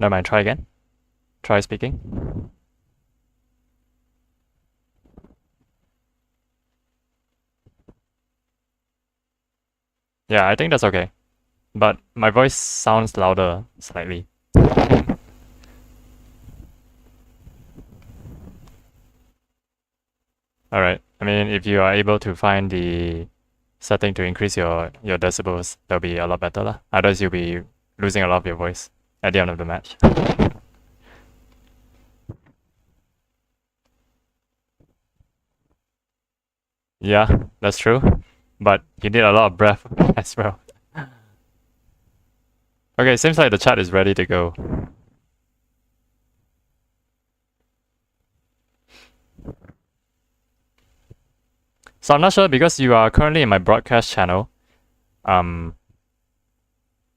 Never mind, try again. Try speaking. Yeah, I think that's okay. But my voice sounds louder slightly. Alright, I mean, if you are able to find the setting to increase your decibels, that'll be a lot better lah. Otherwise, you'll be losing a lot of your voice at the end of the match. Yeah, that's true. But you need a lot of breath as well. Okay, seems like the chat is ready to go. So I'm not sure because you are currently in my broadcast channel,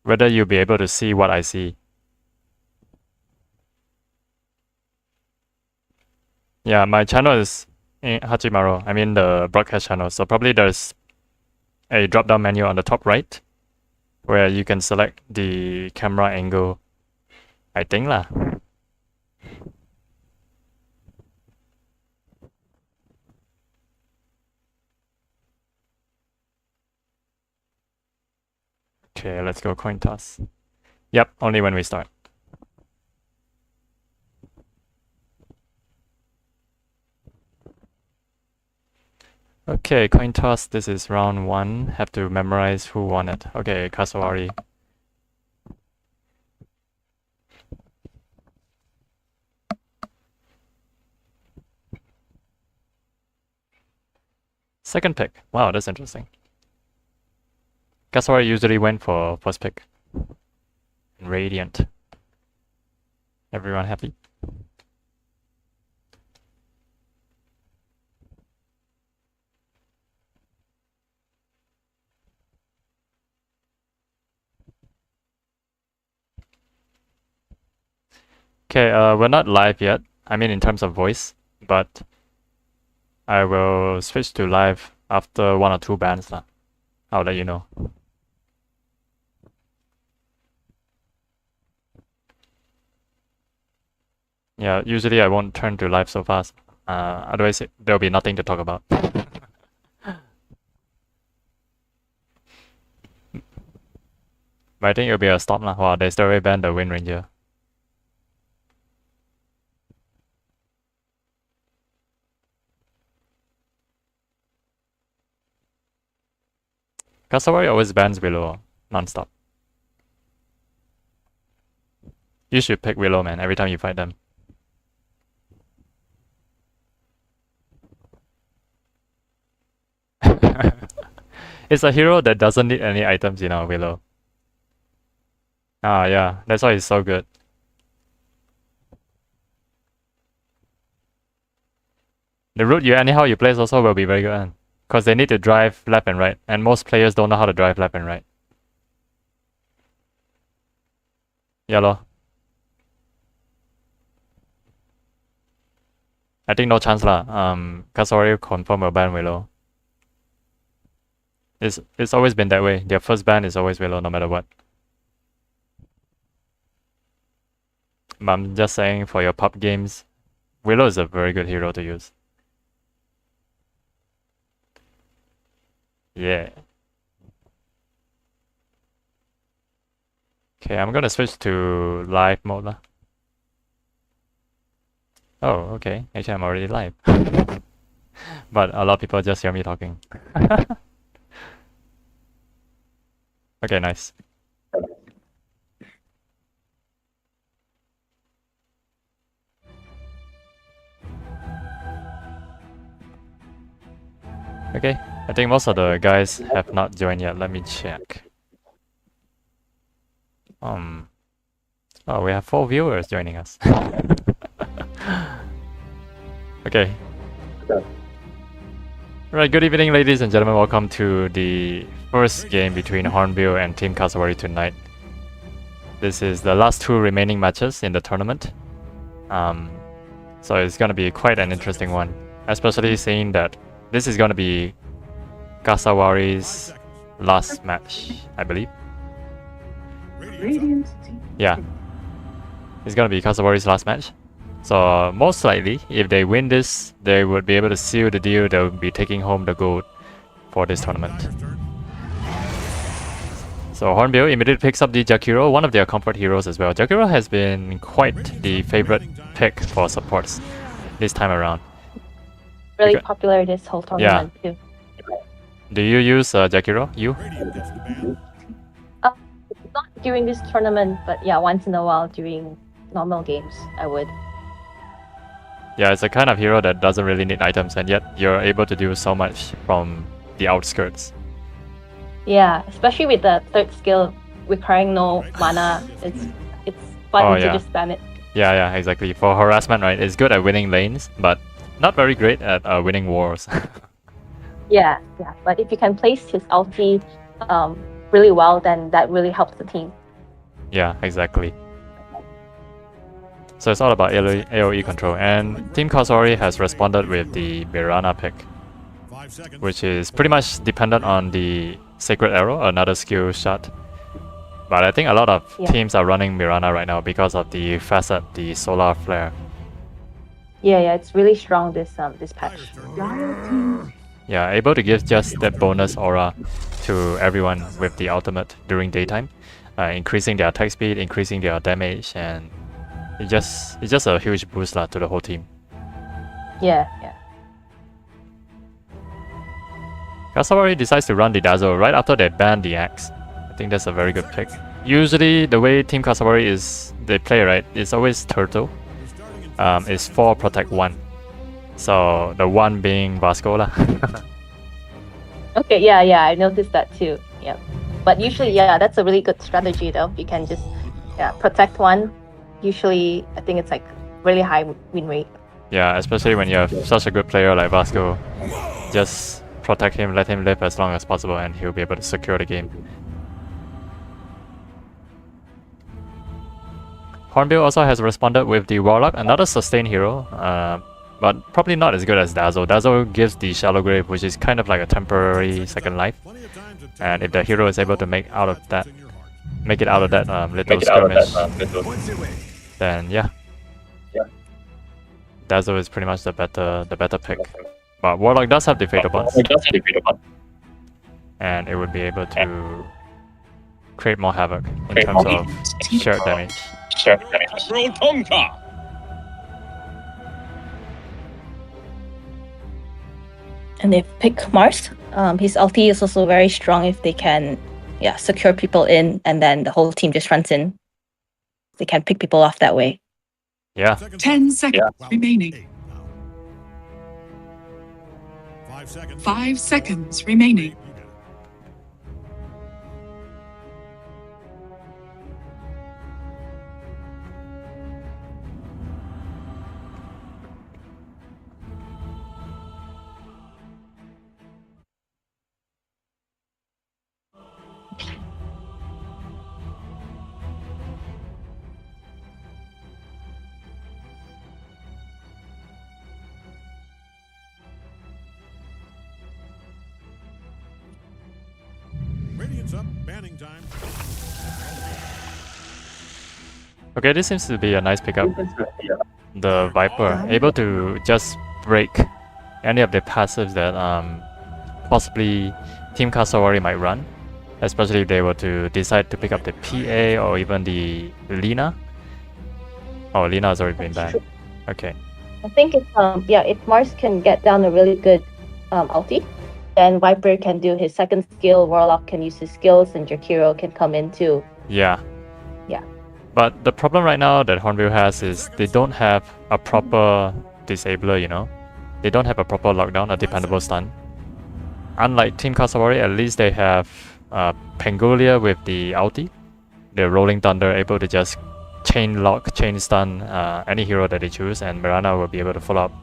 whether you'll be able to see what I see. Yeah, my channel is in Hachimaru. I mean the broadcast channel. So probably there's a drop-down menu on the top right where you can select the camera angle. I think lah. Okay, let's go coin toss. Yep, only when we start. Okay, coin toss. This is round 1. Have to memorize who won it. Okay, Cassowary. Second pick. Wow, that's interesting. Cassowary usually went for first pick. Radiant. Everyone happy? Okay, we're not live yet. I mean in terms of voice, but I will switch to live after 1 or 2 bands lah. I'll let you know. Yeah, usually I won't turn to live so fast. Otherwise there'll be nothing to talk about. But I think it'll be a stop lah. Wow, they still already banned the Wind Ranger. Cassowary always bans Willow non-stop. You should pick Willow, man, every time you fight them. It's a hero that doesn't need any items, you know, Willow. Ah, yeah, that's why he's so good. The route you anyhow you place also will be very good, because they need to drive left and right, and most players don't know how to drive left and right. Yeah lor. I think no chance lah. Cassowary confirm will ban Willow. It's always been that way. Their first ban is always Willow, no matter what. But I'm just saying, for your pub games, Willow is a very good hero to use. Yeah. Okay, I'm gonna switch to live mode lah. Oh, okay. Actually, I'm already live. But a lot of people just hear me talking. Okay, nice. Okay, I think most of the guys have not joined yet. Let me check. Oh, we have 4 viewers joining us. Okay. Right, good evening, ladies and gentlemen. Welcome to the first game between Hornbill and Team Cassowary tonight. This is the last 2 remaining matches in the tournament. So it's gonna be quite an interesting one, especially seeing that this is gonna be Cassowary's last match, I believe. Yeah. It's gonna be Cassowary's last match. So most likely, if they win this, they would be able to seal the deal. They'll be taking home the gold for this tournament. So Hornbill immediately picks up the Jakiro, one of their comfort heroes as well. Jakiro has been quite the favorite pick for supports this time around. Really popular this whole tournament too. Do you use Jakiro? You? Not during this tournament, but yeah, once in a while during normal games, I would. Yeah, it's a kind of hero that doesn't really need items, and yet you're able to do so much from the outskirts. Yeah, especially with the third skill requiring no mana, it's fun to just spam it. Yeah, exactly. For harassment, right, it's good at winning lanes, but not very great at winning wars. Yeah, but if you can place his ulti really well, then that really helps the team. Yeah, exactly. So it's all about AoE control, and Team Cassowary has responded with the Mirana pick, which is pretty much dependent on the Sacred Arrow, another skill shot. But I think a lot of teams are running Mirana right now because of the facet, the solar flare. Yeah, it's really strong this patch. Yeah, able to give just that bonus aura to everyone with the ultimate during daytime, increasing their attack speed, increasing their damage, and it's just a huge boost to the whole team. Yeah. Cassowary decides to run the Dazzle right after they ban the Axe. I think that's a very good pick. Usually the way Team Cassowary they play, right, it's always Turtle. It's 4 protect 1. So the 1 being Vasco lah. Okay, yeah, I noticed that too. Yeah. But usually, that's a really good strategy though. You can just protect 1. Usually, I think it's like really high win rate. Yeah, especially when you have such a good player like Vasco. Just protect him, let him live as long as possible, and he'll be able to secure the game. Hornbill also has responded with the Warlock, another sustain hero, but probably not as good as Dazzle. Dazzle gives the Shallow Grave, which is kind of like a temporary second life. And if the hero is able to make it out of that little skirmish, then yeah. Dazzle is pretty much the better pick. But Warlock does have the Fatal Bonds. And it would be able to create more havoc in terms of shared damage. And if pick Mars, his ulti is also very strong if they can secure people in, and then the whole team just runs in. They can pick people off that way. Yeah. 10 seconds remaining. 5 seconds remaining. Okay, this seems to be a nice pickup. The Viper, able to just break any of the passives that possibly Team Cassowary might run, especially if they were to decide to pick up the PA or even the Lina. Oh, Lina has already been banned. Okay. I think if Mars can get down a really good ulti, then Viper can do his second skill, Warlock can use his skills, and Jakiro can come in too. Yeah. But the problem right now that Hornbill has is they don't have a proper disabler, you know? They don't have a proper lockdown, a dependable stun. Unlike Team Cassowary, at least they have Pangolia with the ulti. The Rolling Thunder, able to just chain lock, chain stun any hero that they choose, and Mirana will be able to follow up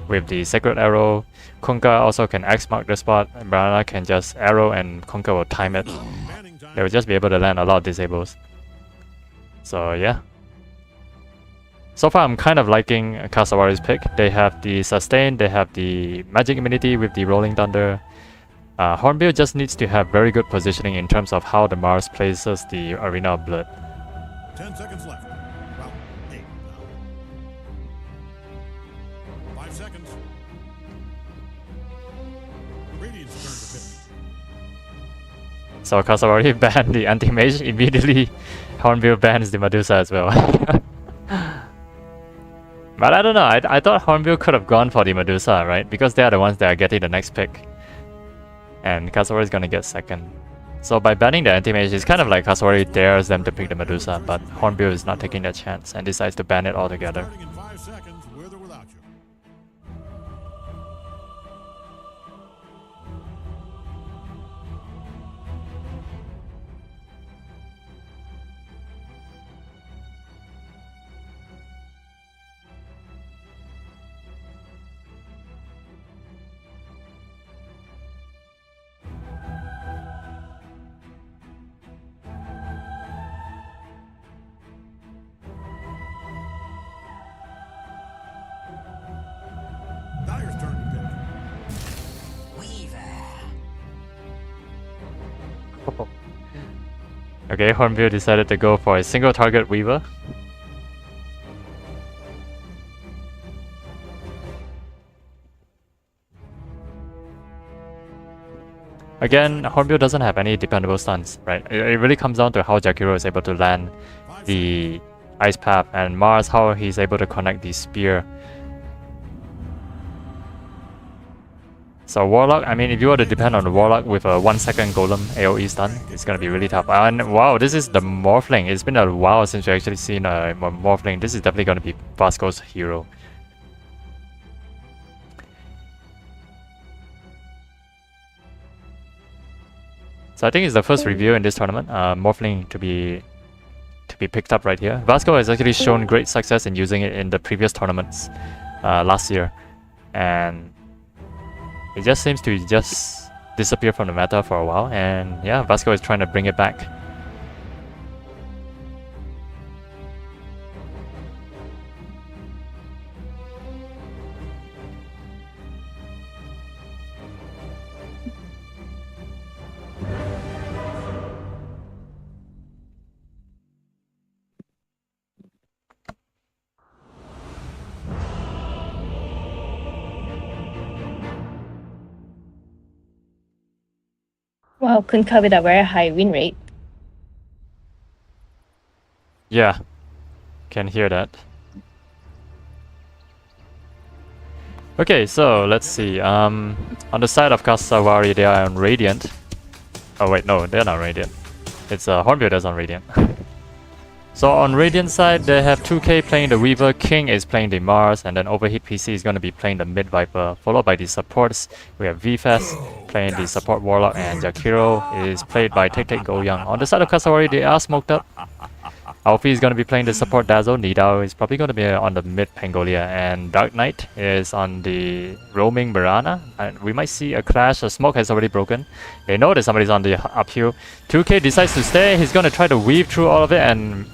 with the Sacred Arrow. Kunkka also can X mark the spot, and Mirana can just arrow and Kunkka will time it. They will just be able to land a lot of disables. So yeah. So far I'm kind of liking Cassowary's pick. They have the sustain, they have the magic immunity with the Rolling Thunder. Hornbill just needs to have very good positioning in terms of how the Mars places the Arena of Blood. 10 seconds left. 5 seconds. Radiant's turn to pitch. So Cassowary banned the anti-mage, immediately Hornbill bans the Medusa as well. But I don't know, I thought Hornbill could have gone for the Medusa, right? Because they are the ones that are getting the next pick. And Cassowary is gonna get second. So by banning the anti-mage, it's kind of like Cassowary dares them to pick the Medusa, but Hornbill is not taking that chance and decides to ban it altogether. Starting in 5 seconds, with or without you. Dyer's turn to pitch. Okay, Hornbill decided to go for a single target Weaver. Again, Hornbill doesn't have any dependable stuns, right? It really comes down to how Jakiro is able to land the Ice Path, and Mars how he's able to connect the Spear. So Warlock, I mean, if you were to depend on the Warlock with a 1 second Golem AoE stun, it's gonna be really tough. And wow, this is the Morphling. It's been a while since we actually seen a Morphling. This is definitely gonna be Vasco's hero. So I think it's the first review in this tournament, Morphling to be picked up right here. Vasco has actually shown great success in using it in the previous tournaments last year, and it just seems to just disappear from the meta for a while, and yeah, Vasco is trying to bring it back. Wow, Kunkka with a very high win rate. Yeah, can hear that. Okay, so let's see. On the side of Cassowary, they are on Radiant. Oh wait, no, they're not Radiant. It's Hornbill that's on Radiant. So on Radiant side, they have 2K playing the Weaver, King is playing the Mars, and then Overheat PC is going to be playing the Mid Viper, followed by the supports. We have VFest playing the support Warlock, and Jakiro is played by Tek Tek Go Young. On the side of Cassowary, they are smoked up. Alfie is going to be playing the support Dazzle, Nidao is probably going to be on the mid Pangolia, and Dark Knight is on the roaming Mirana. And we might see a clash, a smoke has already broken. They know that somebody's on the uphill. 2K decides to stay, he's going to try to weave through all of it, and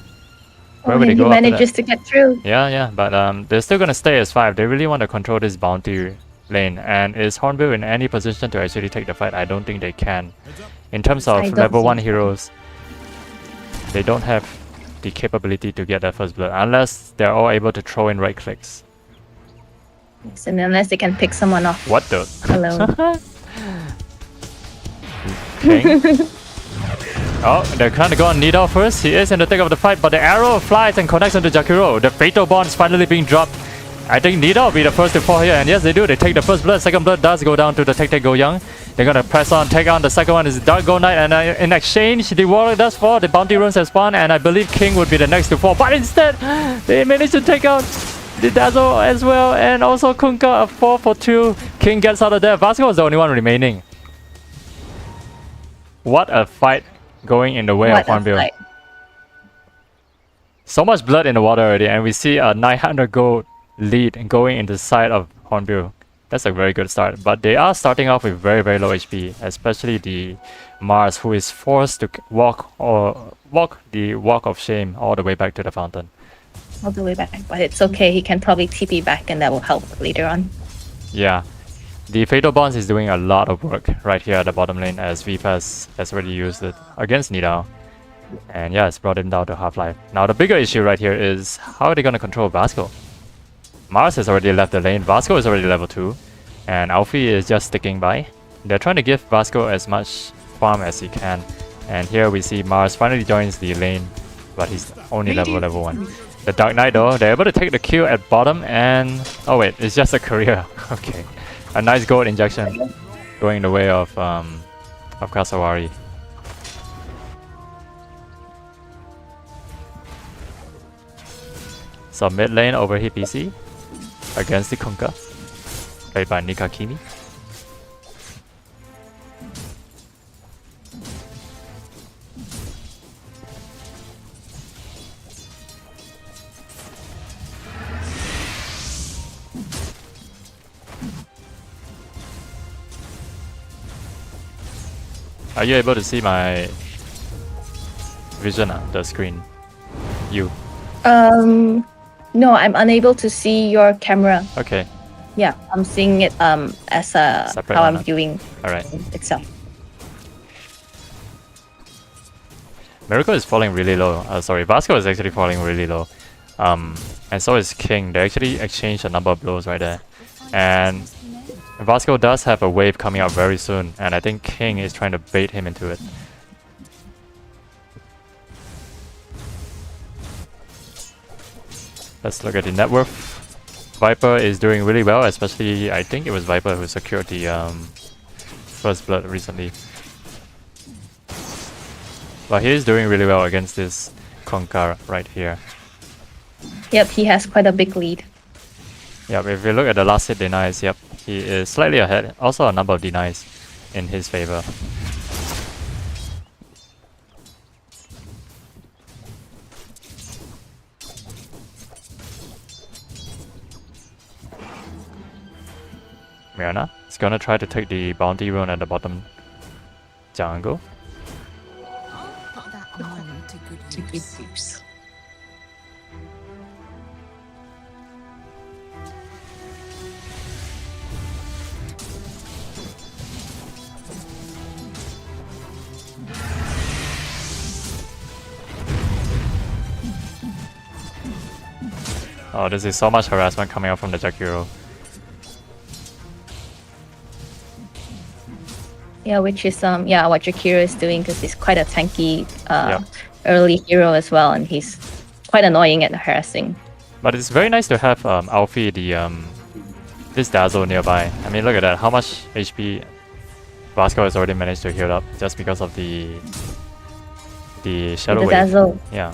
where would they go he after manages that? to get through. Yeah, but they're still going to stay as 5. They really want to control this bounty lane, and is Hornbill in any position to actually take the fight? I don't think they can. In terms I of don't level 1 think- heroes, they don't have the capability to get that first blood unless they're all able to throw in right clicks. Yes, and unless they can pick someone off What the? alone. King. Oh, they're trying to go on Nidal first. He is in the thick of the fight, but the arrow flies and connects onto Jakiro. The fatal bond is finally being dropped. I think Nidal will be the first to fall here, and yes, they do. They take the first blood. Second blood does go down to the Tek Tek Go Young. They're gonna press on, take on. The second one is Dark Go Knight, and in exchange, the Warlock does fall. The bounty runes have spawned, and I believe King would be the next to fall. But instead, they managed to take out the Dazzle as well, and also Kunkka, a 4 for 2. King gets out of there. Vasco is the only one remaining. What a fight going in the way of Hornbill. So much blood in the water already, and we see a 900 gold lead going in the side of Hornbill. That's a very good start, but they are starting off with very, very low HP, especially the Mars, who is forced to walk the walk of shame all the way back to the fountain. All the way back, but it's okay. He can probably TP back, and that will help later on. Yeah, the Fatal Bonds is doing a lot of work right here at the bottom lane, as VPAS has already used it against Nidao. And yeah, it's brought him down to half-life. Now the bigger issue right here is how are they gonna control Vasco? Mars has already left the lane, Vasco is already level 2, and Alfie is just sticking by. They're trying to give Vasco as much farm as he can. And here we see Mars finally joins the lane, but he's only level 1. The Dark Knight though, they're able to take the kill at bottom and... Oh wait, it's just a career. Okay. A nice gold injection going the way of Cassowary. So mid lane over here PC against the Kunkka, played by Nikakimi. Are you able to see my vision on the screen? You. No, I'm unable to see your camera. Okay. Yeah, I'm seeing it as a Separate how one, I'm viewing Alright. itself. Miracle is falling really low. Sorry, Vasco is actually falling really low. And so is King. They actually exchanged a number of blows right there. And Vasco does have a wave coming out very soon, and I think King is trying to bait him into it. Let's look at the net worth. Viper is doing really well, especially I think it was Viper who secured the first blood recently. But he is doing really well against this Konkar right here. Yep, he has quite a big lead. Yep, if you look at the last hit denies, yep, he is slightly ahead. Also a number of denies in his favor. Mirana is gonna try to take the bounty rune at the bottom jungle. Put that money to good use. Oh, this is so much harassment coming out from the Jakiro. Yeah, which is what Jakiro is doing because he's quite a tanky Yeah. early hero as well, and he's quite annoying at harassing. But it's very nice to have Alfie this Dazzle nearby. I mean, look at that. How much HP Vasco has already managed to heal up just because of the Shadow The Wave. Dazzle. Yeah.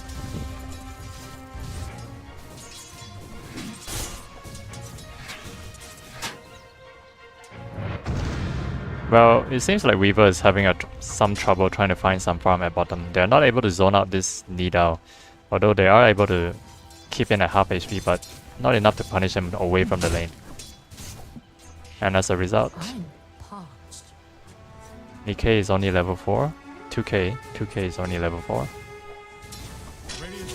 Well, it seems like Weaver is having some trouble trying to find some farm at bottom. They're not able to zone out this Nidao, although they are able to keep in at half HP, but not enough to punish him away from the lane. And as a result, I'm parched. Nikkei is only level 4, 2K is only level 4.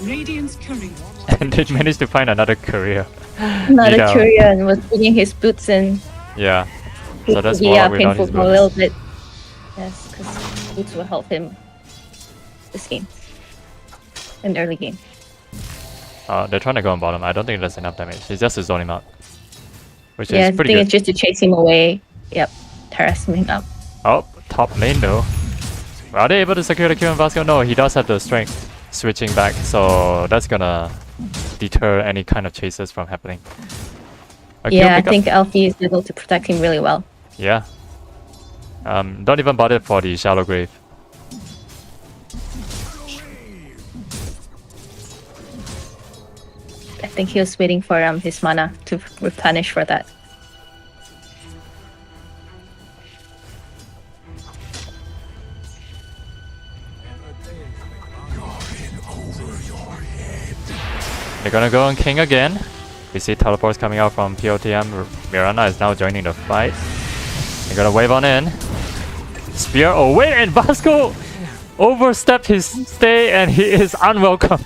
Radiant's courier. And they managed to find another career. Another Nidao. courier and was putting his boots in. Yeah. So that's Yeah, Warlock without painful his for a boots. little bit. Yes, because boots will help him this game. In the early game. They're trying to go on bottom. I don't think that's enough damage. It's just to zone him out. Which Yeah, is I pretty think good. it's just to chase him away. Yep, harass him up. Oh, top lane though. Are they able to secure the kill on Vasco? No, he does have the strength switching back, so that's gonna deter any kind of chases from happening. A kill Yeah, I pickup? think Alfie is able to protect him really well. Yeah. Don't even bother for the shallow grave. I think he was waiting for his mana to replenish for that. They're gonna go on King again. We see teleports coming out from POTM. Mirana is now joining the fight. They're gonna wave on in. Spear away, and Vasco overstepped his stay and he is unwelcome.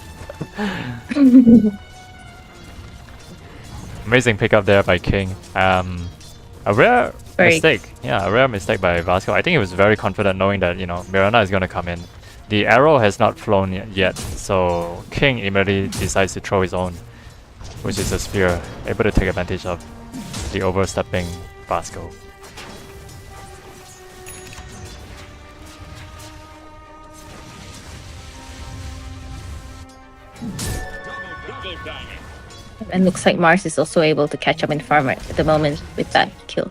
Amazing pickup there by King. A rare Very- mistake. Yeah, a rare mistake by Vasco. I think he was very confident knowing that, you know, Mirana is gonna come in. the arrow has not flown yet, so King immediately decides to throw his own, which is a spear, able to take advantage of the overstepping Vasco. And looks like Mars is also able to catch up in farm at the moment with that kill.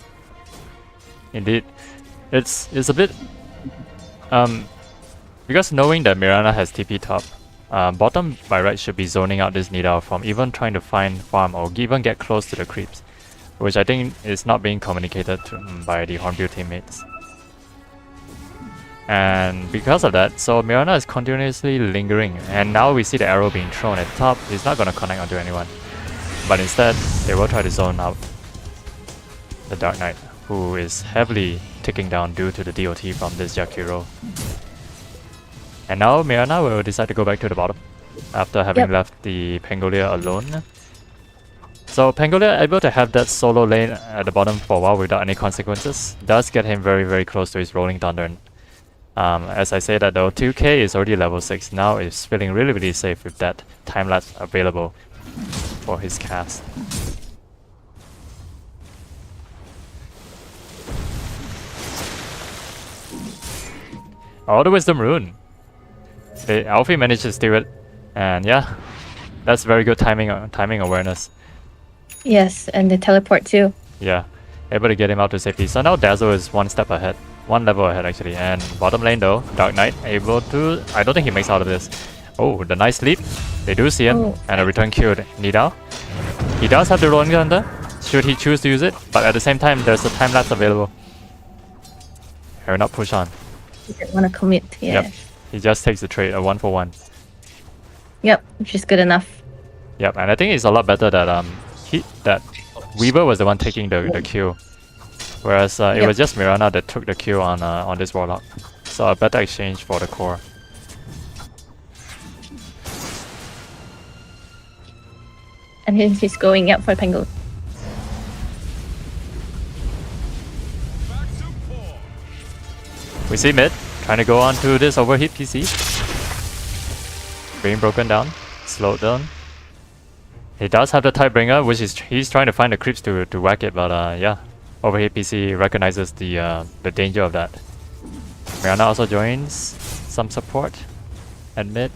Indeed, it's a bit because knowing that Mirana has TP top, bottom by right should be zoning out this Nidal from even trying to find farm or even get close to the creeps, which I think is not being communicated to, by the Hornbill teammates. And because of that, so Mirana is continuously lingering, and now we see the arrow being thrown at the top. He's not gonna connect onto anyone, but instead they will try to zone out the Dark Knight, who is heavily ticking down due to the DOT from this Jakiro. And now Mirana will decide to go back to the bottom after having left the Pangolier alone. So Pangolier able to have that solo lane at the bottom for a while without any consequences does get him very, very close to his Rolling Thunder. As I say that though, 2k is already level 6, now is feeling really, really safe with that time lapse available for his cast. Oh, the Wisdom Rune. Alfie managed to steal it, and yeah, that's very good timing awareness. Yes, and the teleport too. Yeah, able to get him out to safety. So now Dazzle is one level ahead actually. And bottom lane though, Dark Knight able to, I don't think he makes out of this. Oh, the nice leap. They do see him, and a return kill Nidal. He does have the Rolling Thunder, should he choose to use it, but at the same time there's a time lapse available. He will not push on. He didn't want to commit, yeah. Yep. He just takes the trade, a 1-for-1. Yep, which is good enough. Yep, and I think it's a lot better that that Weaver was the one taking the kill, whereas it was just Mirana that took the kill on this Warlock. So a better exchange for the core. And he's going up for Penguin. We see mid trying to go on to this overheat PC. Being broken down, slowed down. He does have the Tidebringer, which is he's trying to find the creeps to whack it, but yeah, overheat PC recognizes the danger of that. Mirana also joins some support at mid,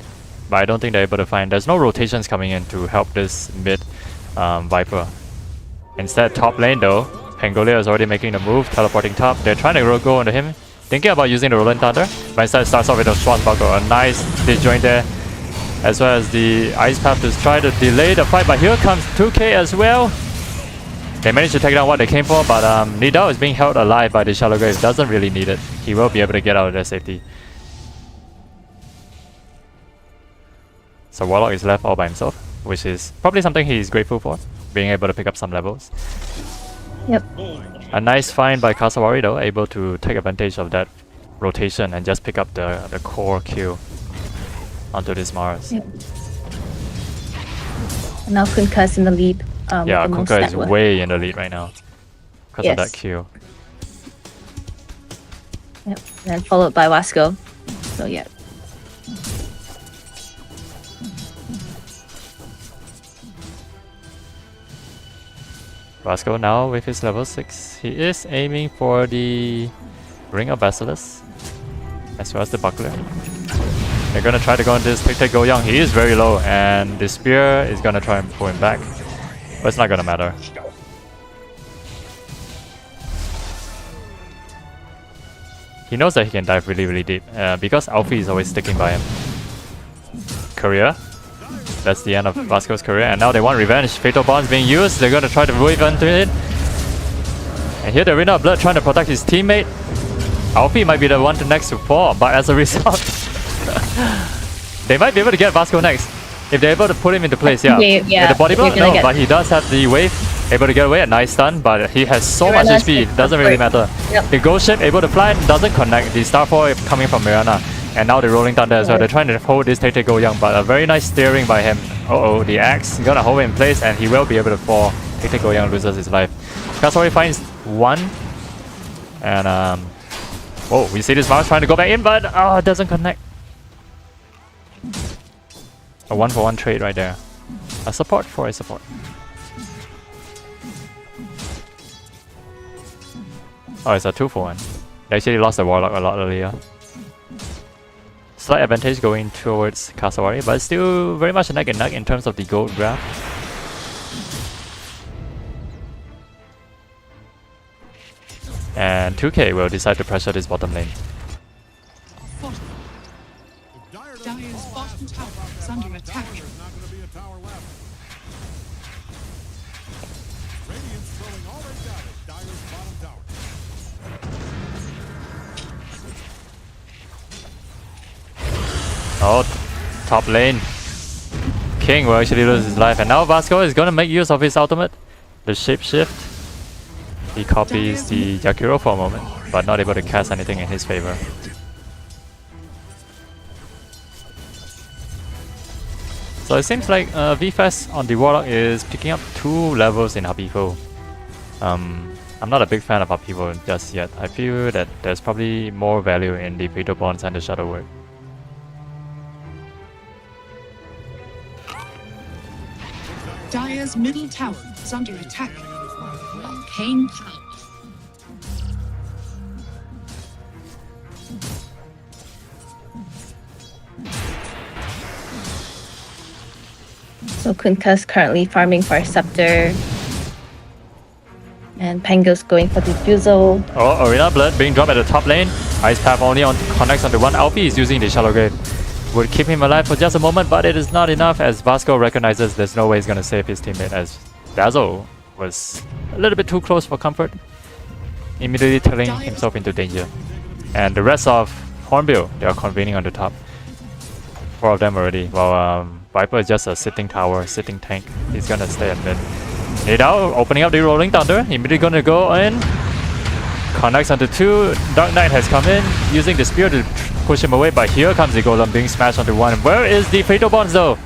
but I don't think they're able to find. There's no rotations coming in to help this mid Viper. Instead, top lane though, Pangolier is already making the move, teleporting top. They're trying to go into him, thinking about using the Rolling Thunder, but instead it starts off with a Swashbuckle, a nice disjoint there, as well as the Ice Path to try to delay the fight, but here comes 2k as well. They managed to take down what they came for, but Nidal is being held alive by the Shallow Grave, doesn't really need it. He will be able to get out of their safety. So Warlock is left all by himself, which is probably something he's grateful for, being able to pick up some levels. Yep. A nice find by Cassowary though, able to take advantage of that rotation and just pick up the core kill onto this Mars. Yep. And now Kunka's in the lead. Yeah, Kunka is way in the lead right now because of that kill. Yep. And then followed by Wasco. So yeah. Vasco now with his level 6. He is aiming for the Ring of Basilisk as well as the Buckler. They're gonna try to go on this Take Go Young. He is very low and the spear is gonna try and pull him back, but it's not gonna matter. He knows that he can dive really, really deep because Alfie is always sticking by him. Career. That's the end of Vasco's career, and now they want revenge. Fatal Bonds being used, they're gonna try to wave into it. And here the Ringer of Blood trying to protect his teammate. Alfie might be the one to next to fall, but as a result, they might be able to get Vasco next. If they're able to put him into place, yeah. Yeah, the body block? No, but he does have the wave, able to get away, a nice stun, but he has so much HP, doesn't really matter. The Ghost Ship able to fly, doesn't connect, the Starfall coming from Mirana. And now the Rolling Thunder as well. They're trying to hold this Take Go Young, but a very nice steering by him. Uh-oh, the axe gonna hold him in place and he will be able to fall. Take Go Young loses his life. Cassowary finds one. And whoa, we see this Mars trying to go back in, but it doesn't connect. A 1-for-1 trade right there. A support for a support. Oh, it's a 2-for-1. They actually lost the Warlock a lot earlier. Slight advantage going towards Cassowary, but still very much neck and neck in terms of the gold grab. And 2K will decide to pressure this bottom lane. Dire's bottom tower is under attack. There's not going to be a tower left. Radiant's throwing all they've got at Dire's bottom tower. Oh, top lane. King will actually lose his life, and now Vasco is gonna make use of his ultimate, the shapeshift. He copies the Yakiro for a moment, but not able to cast anything in his favor. So it seems like VFest on the Warlock is picking up 2 levels in Habibo. I'm not a big fan of Habibo just yet. I feel that there's probably more value in the Fatal Bonds and the Shadow Word. Dire's middle tower is under attack. Arcane power. So Kunta's currently farming for a scepter. And Pango's going for Diffusal. Oh, Arena Blood being dropped at the top lane. Ice Path only connects onto one. Alfie is using the Shallow Grave. Would keep him alive for just a moment, but it is not enough as Vasco recognizes there's no way he's gonna save his teammate as Dazzle was a little bit too close for comfort, immediately turning himself into danger. And the rest of Hornbill, they are convening on the top. 4 of them already, while Viper is just a sitting tower, sitting tank. He's gonna stay at mid. Nidao opening up the Rolling Thunder, immediately gonna go in. Connects onto 2, Dark Knight has come in, using the spear to push him away, but here comes the Golem being smashed onto 1. Where is the Fatal Bonds though?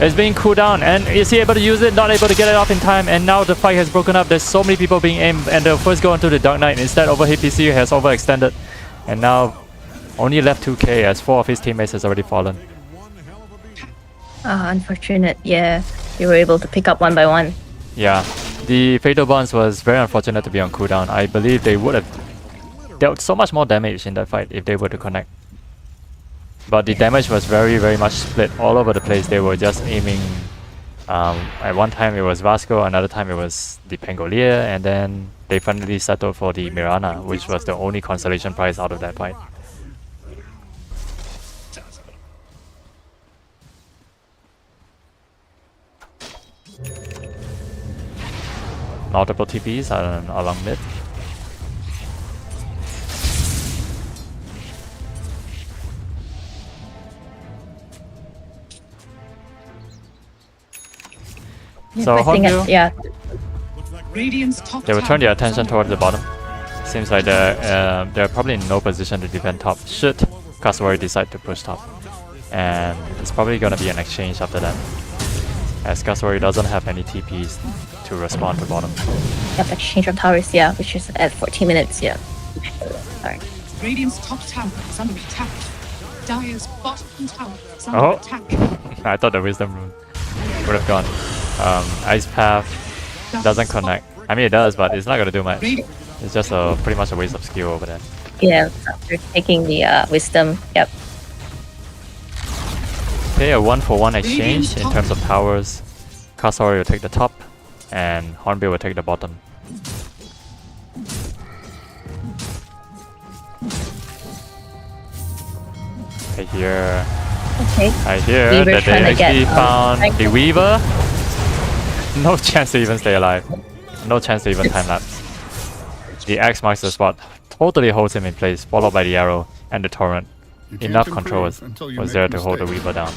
It's being cooled down, and is he able to use it? Not able to get it off in time, and now the fight has broken up. There's so many people being aimed, and they'll first go into the Dark Knight. Instead, overheat PC has overextended, and now only left 2K as 4 of his teammates has already fallen. Unfortunate, yeah. You were able to pick up one by one. Yeah, the Fatal Bonds was very unfortunate to be on cooldown. I believe they would have dealt so much more damage in that fight if they were to connect. But the damage was very much split all over the place. They were just aiming. At one time it was Vasco, another time it was the Pangolier, and then they finally settled for the Mirana, which was the only consolation prize out of that fight. Multiple TPs along mid. So Hornbill, yeah. Radiant's top they will tower turn their is attention under towards the bottom. Seems like they're probably in no position to defend top should Cassowary decide to push top. And it's probably gonna be an exchange after that, as Cassowary doesn't have any TPs to respond to bottom. Yep, exchange of towers, yeah, which is at 14 minutes, yeah. Sorry. Radiant's top tower is under attack. Dire's bottom tower is under Oh. attack. I thought the Wisdom Rune would have gone. Ice Path doesn't connect. I mean it does, but it's not gonna do much. Radi- It's just pretty much a waste of skill over there. Yeah, after taking the wisdom, yep. Okay, a 1-for-1 exchange in terms of towers. Cassowary will take the top, and Hornbill will take the bottom. I hear Okay. that they trying to actually get, found the Franklin. Weaver. No chance to even stay alive. No chance to even time lapse. The axe marks the spot, totally holds him in place, followed by the arrow and the torrent. You can't Enough improve control until you was make there a to hold the mistake. Weaver down.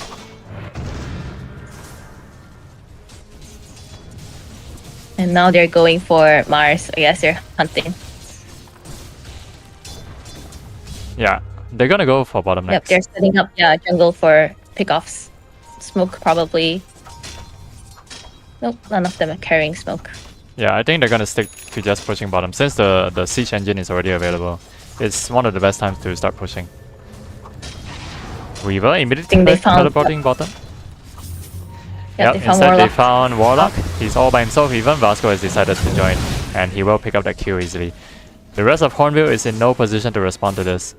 And now they're going for Mars. I guess they're hunting. Yeah, they're gonna go for bottom Yep, next. they're setting up jungle for pickoffs. Smoke probably. Nope, none of them are carrying smoke. Yeah, I think they're gonna stick to just pushing bottom since the siege engine is already available. It's one of the best times to start pushing. Weaver immediately Think they found- teleporting bottom. Yep, they found instead they Warlock. found Warlock. He's all by himself. Even Vasco has decided to join, and he will pick up that kill easily. The rest of Hornbill is in no position to respond to this,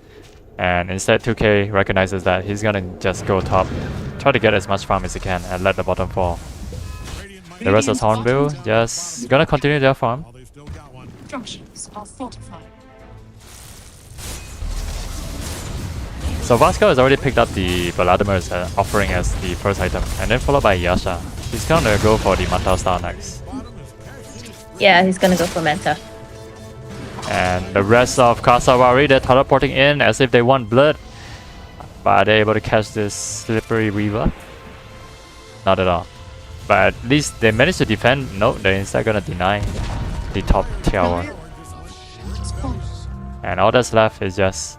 and instead 2K recognizes that he's gonna just go top, try to get as much farm as he can, and let the bottom fall. The rest of Hornbill just gonna continue their farm. While they still got one. Structures are fortified. So Vasco has already picked up the Baladimir's offering as the first item, and then followed by Yasha. He's gonna go for the Manta Star next. Yeah, he's gonna go for Manta. And the rest of Cassowary, they're teleporting in as if they want blood. But are they able to catch this slippery Weaver? Not at all. But at least they managed to defend. Nope, they're instead gonna deny the top tower. And all that's left is just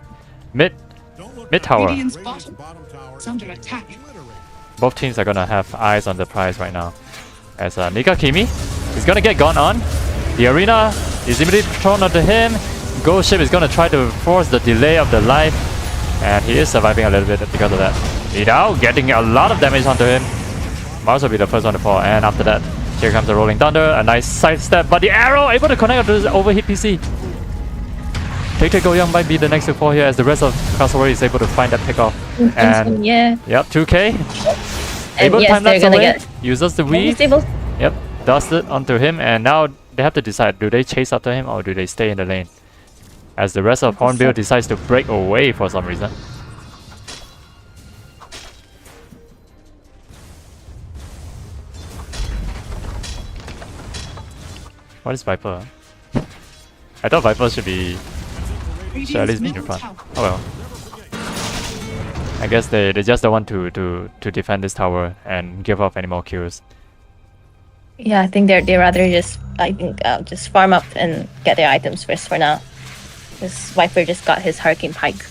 mid tower. Radiant's bottom Bottom tower is under attack. Both teams are gonna have eyes on the prize right now. As Nika Kimi is gonna get gone on. The arena is immediately thrown onto him. Ghost Ship is gonna try to force the delay of the life. And he is surviving a little bit because of that. Nidao getting a lot of damage onto him. Mars will be the first one to fall. And after that, here comes the Rolling Thunder. A nice sidestep, but the arrow able to connect to the overhit PC. Take Go Young might be the next to fall here as the rest of Cassowary is able to find that pick off. And yeah. yep, 2K. And Able to yes, time they're lapse gonna away. get. Uses the He's weave. able. Yep, dusted onto him, and now they have to decide: do they chase after him or do they stay in the lane? As the rest of Hornbill decides to break away for some reason. What is Viper? I thought Viper should at least be in front. Oh well. I guess they just don't want to defend this tower and give off any more kills. Yeah, I think they rather just just farm up and get their items first for now. This Viper just got his Hurricane Pike.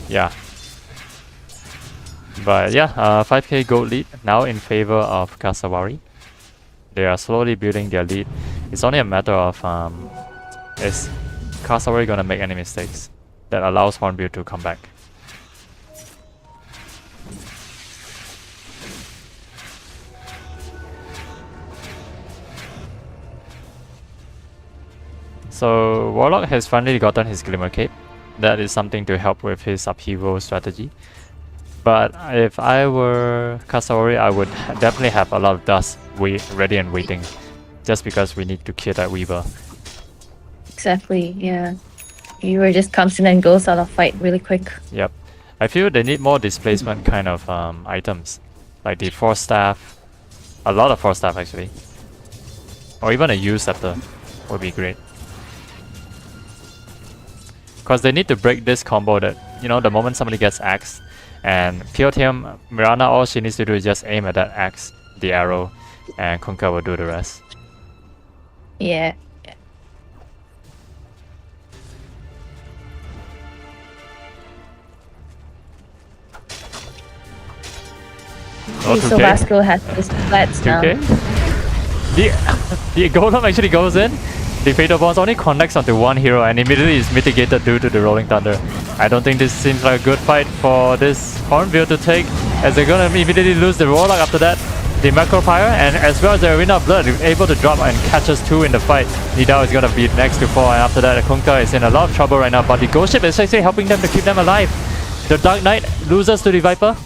Yeah. But yeah, 5k gold lead now in favor of Cassowary. They are slowly building their lead. It's only a matter of is Cassowary gonna make any mistakes that allows Hornbill to come back. So Warlock has finally gotten his Glimmer Cape. That is something to help with his upheaval strategy. But if I were Cassowary, I would definitely have a lot of dust ready and waiting, just because we need to kill that Weaver. Exactly, yeah. Weaver just comes in and goes out of fight really quick. Yep. I feel they need more displacement kind of items, like the Force Staff, a lot of Force Staff actually, or even a U Scepter would be great. Because they need to break this combo that, you know, the moment somebody gets axed, and Pure Team Mirana, all she needs to do is just aim at that axe, the arrow, and Kunkka will do the rest. Yeah. Oh, So 2K. Vasco has his flats now. 2K. The Golem actually goes in. The Fatal Bonds only connects onto one hero and immediately is mitigated due to the Rolling Thunder. I don't think this seems like a good fight for this Hornbill to take, as they're gonna immediately lose the Warlock after that. The Macropyre, and as well as the Arena of Blood, able to drop and catch us two in the fight. Nidao is gonna be next to fall, and after that Kunkka is in a lot of trouble right now, but the Ghost Ship is actually helping them to keep them alive. The Dark Knight loses to the Viper.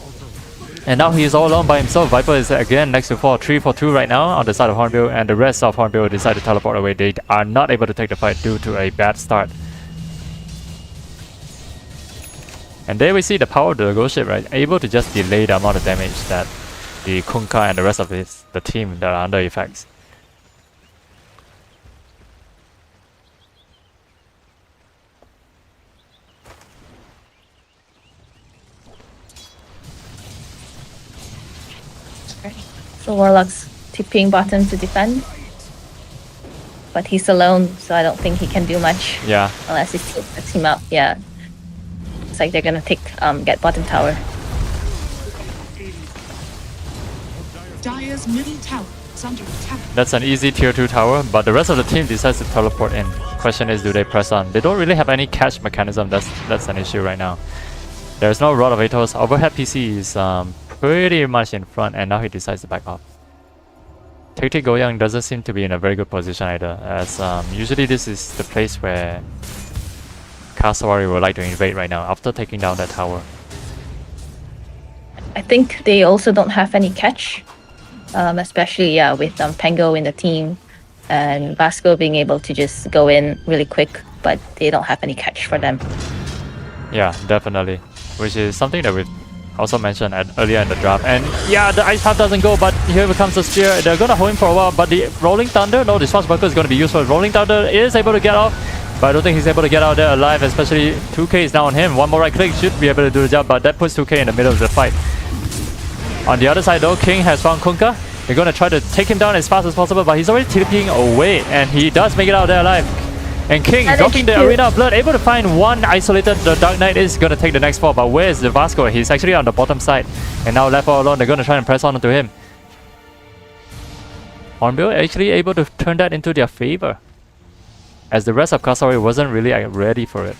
And now he is all alone by himself. Viper is again next to fall. 3 for 2 right now on the side of Hornbill, and the rest of Hornbill decide to teleport away. They are not able to take the fight due to a bad start. And there we see the power of the Ghost Ship, right? Able to just delay the amount of damage that the Kunkka and the rest of the team that are under effects. So Warlock's tipping bottom to defend. But he's alone, so I don't think he can do much. Yeah. Unless his team sets him up, yeah. It's like they're gonna get bottom tower. Dire's middle tower is under attack. That's an easy tier 2 tower, but the rest of the team decides to teleport in. Question is, do they press on? They don't really have any catch mechanism. That's an issue right now. There's no Rod of Atos. Overhead PC is pretty much in front, and now he decides to back off. Take Goyang doesn't seem to be in a very good position either, as usually this is the place where Cassowary would like to invade right now after taking down that tower. I think they also don't have any catch, especially with Pango in the team and Vasco being able to just go in really quick, but they don't have any catch for them. Yeah, definitely. Which is something that we also mentioned earlier in the draft. And yeah, the Ice Path doesn't go, but here comes the Spear. They're gonna hold him for a while, but the Rolling Thunder, no, the Swashbuckler is gonna be useful. Rolling Thunder is able to get off, but I don't think he's able to get out there alive, especially 2K is now on him. One more right click should be able to do the job, but that puts 2K in the middle of the fight. On the other side though, King has found Kunkka. They're gonna try to take him down as fast as possible, but he's already TPing away, and he does make it out there alive. And King dropping the Arena of Blood, able to find one isolated. The Dark Knight is gonna take the next fall, but where is the Vasco? He's actually on the bottom side, and now left all alone. They're gonna try and press on to him. Hornbill actually able to turn that into their favor, as the rest of Cassowary wasn't really ready for it.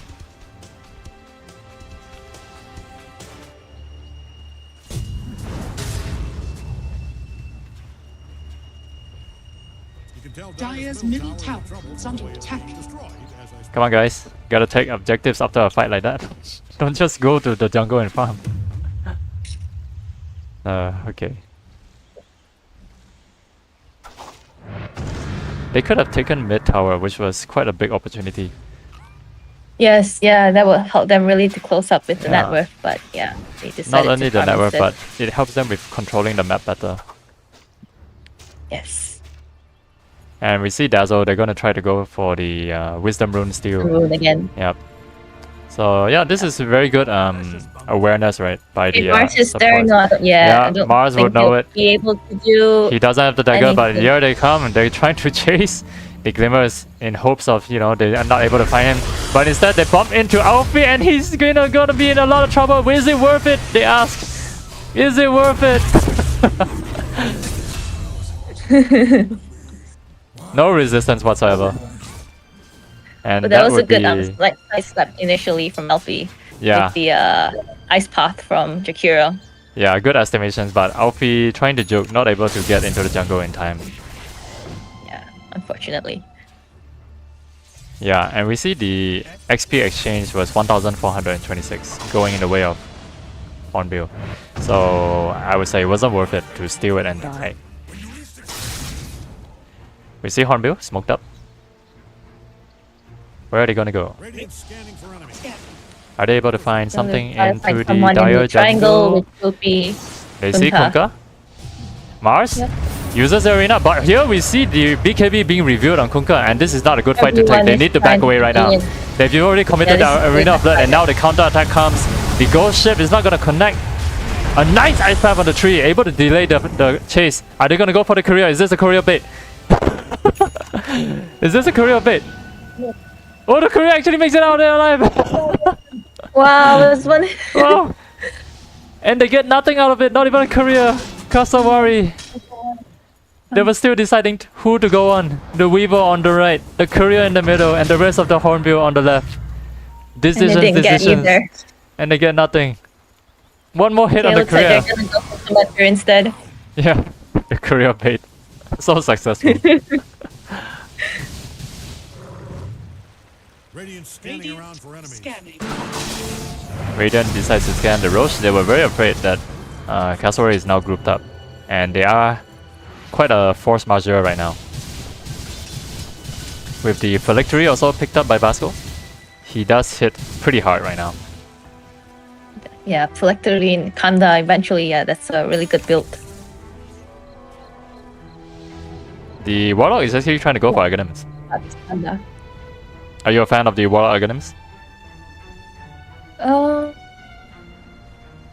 You can tell Dire's no middle tower tower in is trouble. under attack. Destroyed as I Come on, guys, gotta take objectives after a fight like that. Don't just go to the jungle and farm. Okay. They could have taken mid tower, which was quite a big opportunity. Yes, yeah, that will help them really to close up with the Yeah. net worth, but yeah, they decided Not to only the farm network, instead. but it helps them with controlling the map better. Yes, And we see Dazzle, they're gonna try to go for the Wisdom Rune steal. rune again. Yep. So yeah, this is very good awareness, right, by the Mars is there, support. no, I Yeah, don't Mars think would know they'll it. Be able to do. He doesn't have the dagger, but anything. here they come, and they're trying to chase the Glimmers in hopes of, they are not able to find him. But instead they bump into Alfie, and he's gonna be in a lot of trouble. Is it worth it? They ask. Is it worth it? No resistance whatsoever. And But that was a would good be, like side step initially from Alfie. yeah, With the ice path from Jakiro. yeah, good estimations. But Alfie trying to joke, not able to get into the jungle in time. Yeah, unfortunately. Yeah, and we see the XP exchange was 1,426, going in the way of Hornbill. So I would say it wasn't worth it to steal it and die. We see Hornbill smoked up. Where are they gonna go? Radiant scanning for enemy. Are they able to find something Try to find into the someone in dire triangle, jungle? which will be They see Kunkka. Kunkka. Mars Yep. uses the arena, but here we see the BKB being revealed on Kunkka, and this is not a good fight to take. Everyone They is need to back trying away to right now. be in. They've already committed Yeah, this the is arena of blood, good. and now the counter attack comes. The ghost ship is not gonna connect. A nice ice path on the tree, able to delay the chase. Are they gonna go for the courier? Is this a courier bait? Is this a courier bait? Oh, the courier actually makes it out there alive! Wow, this one. Wow! And they get nothing out of it, not even a courier. Cassowary. They were still deciding who to go on. The Weaver on the right, the courier in the middle, and the rest of the Hornbill on the left. And they Decisions, didn't get decisions. either. And they get nothing. One more hit Okay, on the looks like courier. they're gonna go for Commander instead. Yeah, the courier bait. So successful. Radiant scanning around for enemies. Scanning. Radiant decides to scan the Roche. They were very afraid that Cassowary is now grouped up. And they are quite a force majeure right now. With the Phylactery also picked up by Vasco, he does hit pretty hard right now. Yeah, Phylactery and Kanda eventually, yeah, that's a really good build. The Warlock is actually trying to go for Aghanim's. That's Kanda. Are you a fan of the Warlock Aghanim's? I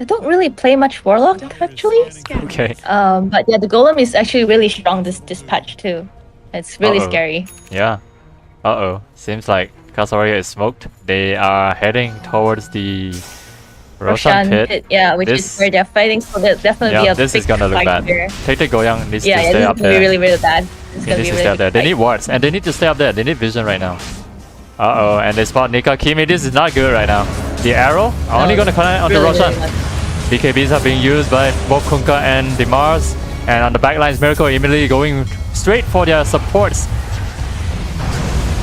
don't really play much Warlock actually. Okay. But yeah, the Golem is actually really strong this patch too. It's really Uh-oh. scary. Yeah. Uh-oh. Seems like Cassowary is smoked. They are heading towards the Roshan pit. Yeah, which This- is where they're fighting, so there's definitely Yeah, a this big is gonna look fight bad. here. Take Goyang needs Yeah, to yeah, stay this up is gonna be there. really, really bad. It's He gonna needs be to stay really up there. big They need fight. wards, and they need to stay up there. They need vision right now. Uh-oh, and they spot Nika Kimi. This is not good right now. The arrow are only No, gonna connect onto really, Roshan. really bad. BKBs are being used by both Kunkka and the Mars. And on the back lines, Miracle immediately going straight for their supports.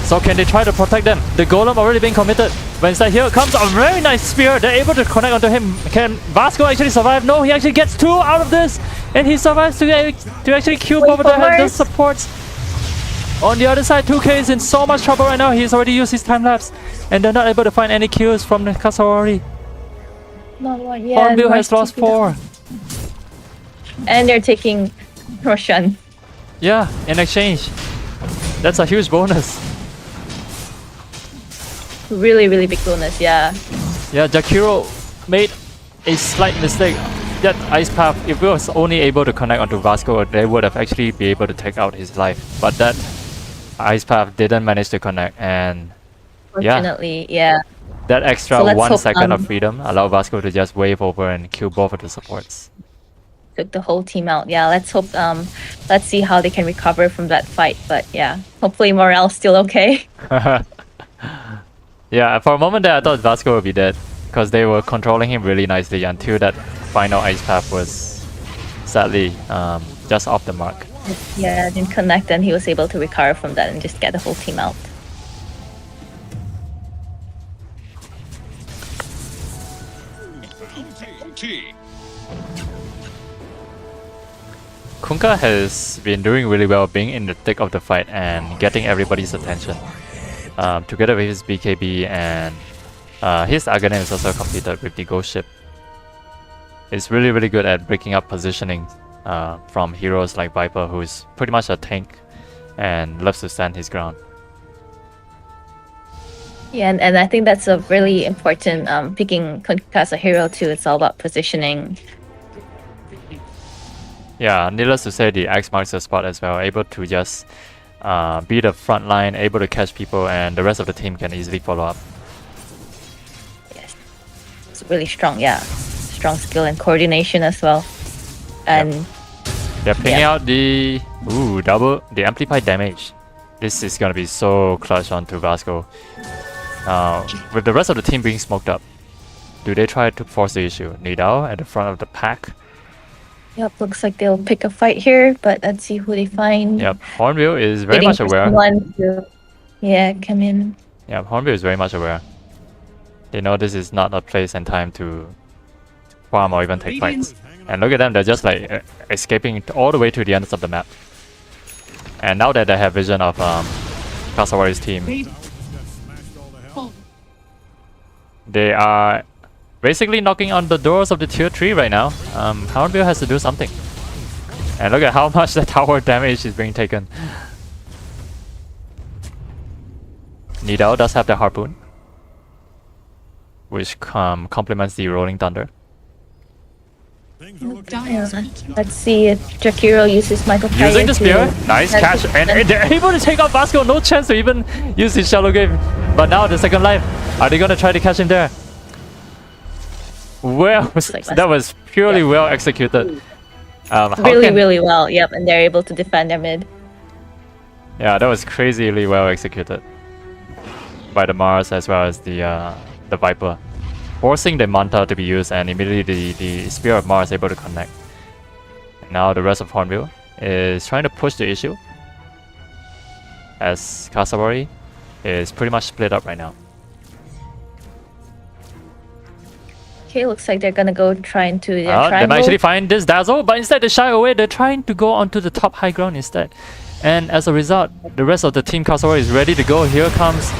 So can they try to protect them? The Golem already being committed. But instead here comes a very nice spear. They're able to connect onto him. Can Vasco actually survive? No, he actually gets 2 out of this. And he survives to actually kill both of the supports. On the other side, 2K is in so much trouble right now. He's already used his time lapse. And they're not able to find any kills from the Cassowary. Not one yet. Hornbill has lost 4. And they're taking Roshan. Yeah, in exchange. That's a huge bonus. Really, really big bonus, yeah. Yeah, Jakiro made a slight mistake. That ice path, if he was only able to connect onto Vasco, they would have actually be able to take out his life. But that ice path didn't manage to connect, and Fortunately, yeah. that extra So let's 1 hope, second of freedom allowed Vasco to just wave over and kill both of the supports. Took the whole team out. Yeah, let's hope. Let's see how they can recover from that fight. But yeah, hopefully morale's still okay. Yeah, for a moment there I thought Vasco would be dead, because they were controlling him really nicely until that final ice path was sadly just off the mark. Yeah, didn't connect, and he was able to recover from that and just get the whole team out. Kunkka has been doing really well being in the thick of the fight and getting everybody's attention. Together with his BKB and his Aghanim is also completed with the Ghost Ship. It's really, really good at breaking up positioning from heroes like Viper, who's pretty much a tank and loves to stand his ground. Yeah, and I think that's a really important picking Kunkka as a hero too. It's all about positioning. Yeah, needless to say, the Axe marks the spot as well, able to just be the front line, able to catch people, and the rest of the team can easily follow up. Yes, it's really strong. Yeah, strong skill and coordination as well. And they're picking out the the amplified damage. This is gonna be so clutch onto Vasco. With the rest of the team being smoked up, do they try to force the issue? Nidao at the front of the pack. yep, looks like they'll pick a fight here. But let's see who they find. Yep, Hornbill is very Waiting much for aware. someone to, yeah, come in. Yeah, Hornbill is very much aware. They know this is not a place and time to farm or even take fights. And look at them, they're just like escaping all the way to the ends of the map. And now that they have vision of Cassowary's team, they are basically knocking on the doors of the tier 3 right now. Hornbill has to do something. And look at how much the tower damage is being taken. Nidao does have the harpoon, which complements the rolling thunder. Let's see if Jakiro uses Michael Kaya Using the spear, to nice catch, and they're able to take out Vasco. No chance to even use his shallow grave. But now the second life, are they gonna try to catch him there? Well, that was purely well executed. really well. Yep, and they're able to defend their mid. Yeah, that was crazily well executed by the Mars as well as the Viper, forcing the Manta to be used, and immediately the Spear of Mars able to connect. And now the rest of Hornbill is trying to push the issue, as Cassowary is pretty much split up right now. Okay, looks like they're gonna go try into their They triangle. might actually find this Dazzle, but instead they shy away. They're trying to go onto the top high ground instead. And as a result, the rest of the team Cassowary is ready to go. Here comes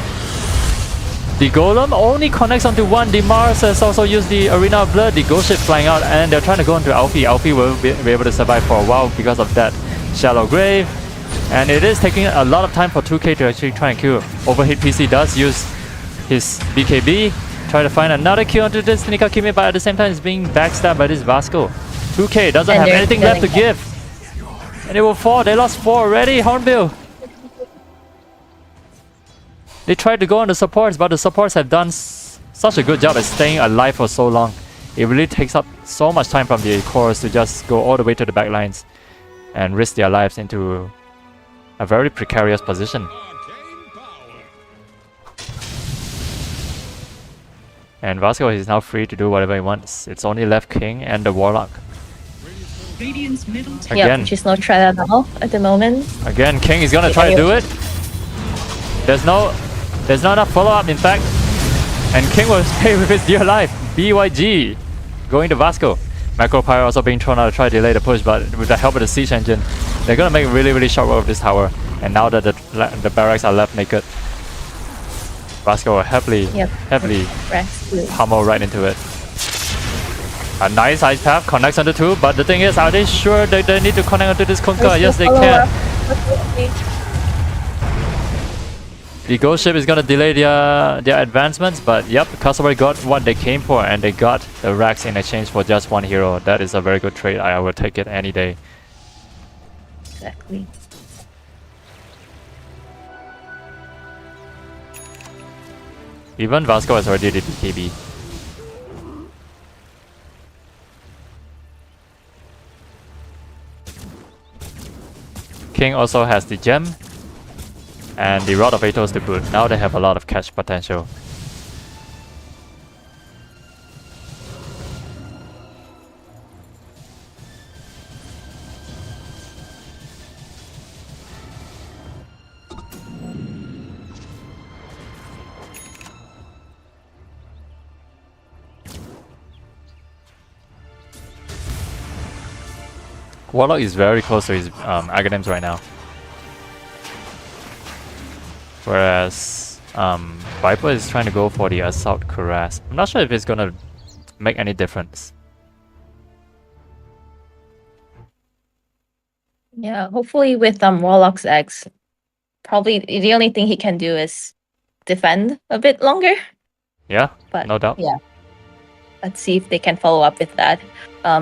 the Golem, only connects onto one. The Mars has also used the Arena of Blood. The Ghost Ship flying out, and they're trying to go into Alfie. Alfie will be able to survive for a while because of that shallow grave. And it is taking a lot of time for 2K to actually try and kill. Overheat PC does use his BKB. Try to find another kill onto this Nikakime, but at the same time it's being backstabbed by this Vasco. 2K doesn't have anything left to give. And they will fall. They lost 4 already. Hornbill. They tried to go on the supports, but the supports have done such a good job at staying alive for so long. It really takes up so much time from the cores to just go all the way to the back lines and risk their lives into a very precarious position. And Vasco is now free to do whatever he wants. It's only left King and the Warlock. Radiant's middle tower. Yeah, Again. which is no threat at all at the moment. Again, King is gonna try to do it. There's not enough follow-up, in fact. And King will stay with his dear life. BYG going to Vasco. Macro Pyro also being thrown out to try to delay the push, but with the help of the siege engine, they're gonna make really short work of this tower. And now that the barracks are left naked, Vasco will heavily Rest. pummel right into it. A nice ice path connects onto two, but the thing is, are they sure they need to connect onto this Kunkka? Yes, they can. The ghost ship is gonna delay their advancements, but yep, Cassowary got what they came for, and they got the racks in exchange for just one hero. That is a very good trade. I will take it any day. Exactly. Even Vasco has already did BKB. King also has the gem and the Rod of Atos to boot. Now they have a lot of catch potential. Warlock is very close to his Aghanims right now. Whereas Viper is trying to go for the Assault Cuirass. I'm not sure if it's gonna make any difference. Yeah, hopefully with Warlock's eggs, probably the only thing he can do is defend a bit longer. Yeah, But no doubt. yeah, let's see if they can follow up with that,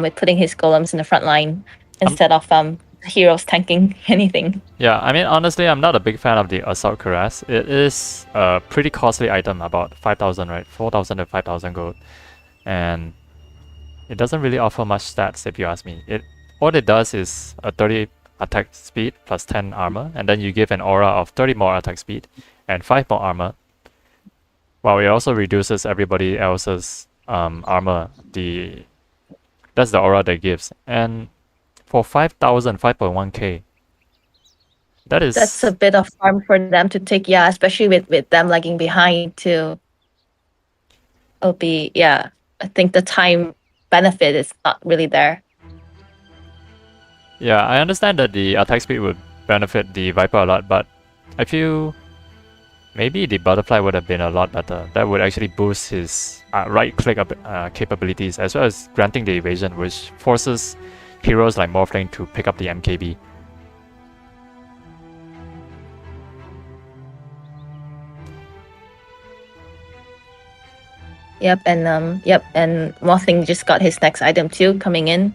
with putting his golems in the front line instead of heroes tanking anything. Yeah, I mean, honestly, I'm not a big fan of the Assault Cuirass. It is a pretty costly item, about 5,000, right? 4,000 to 5,000 gold. And it doesn't really offer much stats, if you ask me. What it does is a 30 attack speed plus 10 armor, and then you give an aura of 30 more attack speed and 5 more armor. While it also reduces everybody else's armor. That's the aura that it gives. And for 5,000, 5.1k. That's a bit of farm for them to take, yeah, especially with them lagging behind too. It'll be, yeah, I think the time benefit is not really there. Yeah, I understand that the attack speed would benefit the Viper a lot, but I feel maybe the Butterfly would have been a lot better. That would actually boost his right-click capabilities, as well as granting the evasion, which forces heroes like Morphling to pick up the MKB. Yep, and Morphling just got his next item too, coming in.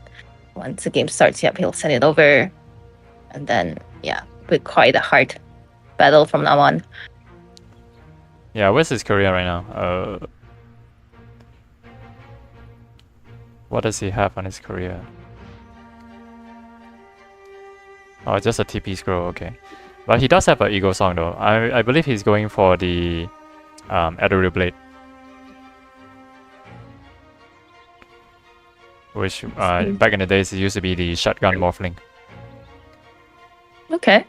Once the game starts, yep, he'll send it over. And then, yeah, with quite a hard battle from now on. Yeah, where's his career right now? What does he have on his career? Oh, just a TP scroll, okay. But he does have an Ego Song though. I believe he's going for the Ethereal Blade. Which, back in the days, it used to be the Shotgun Morphling. Okay.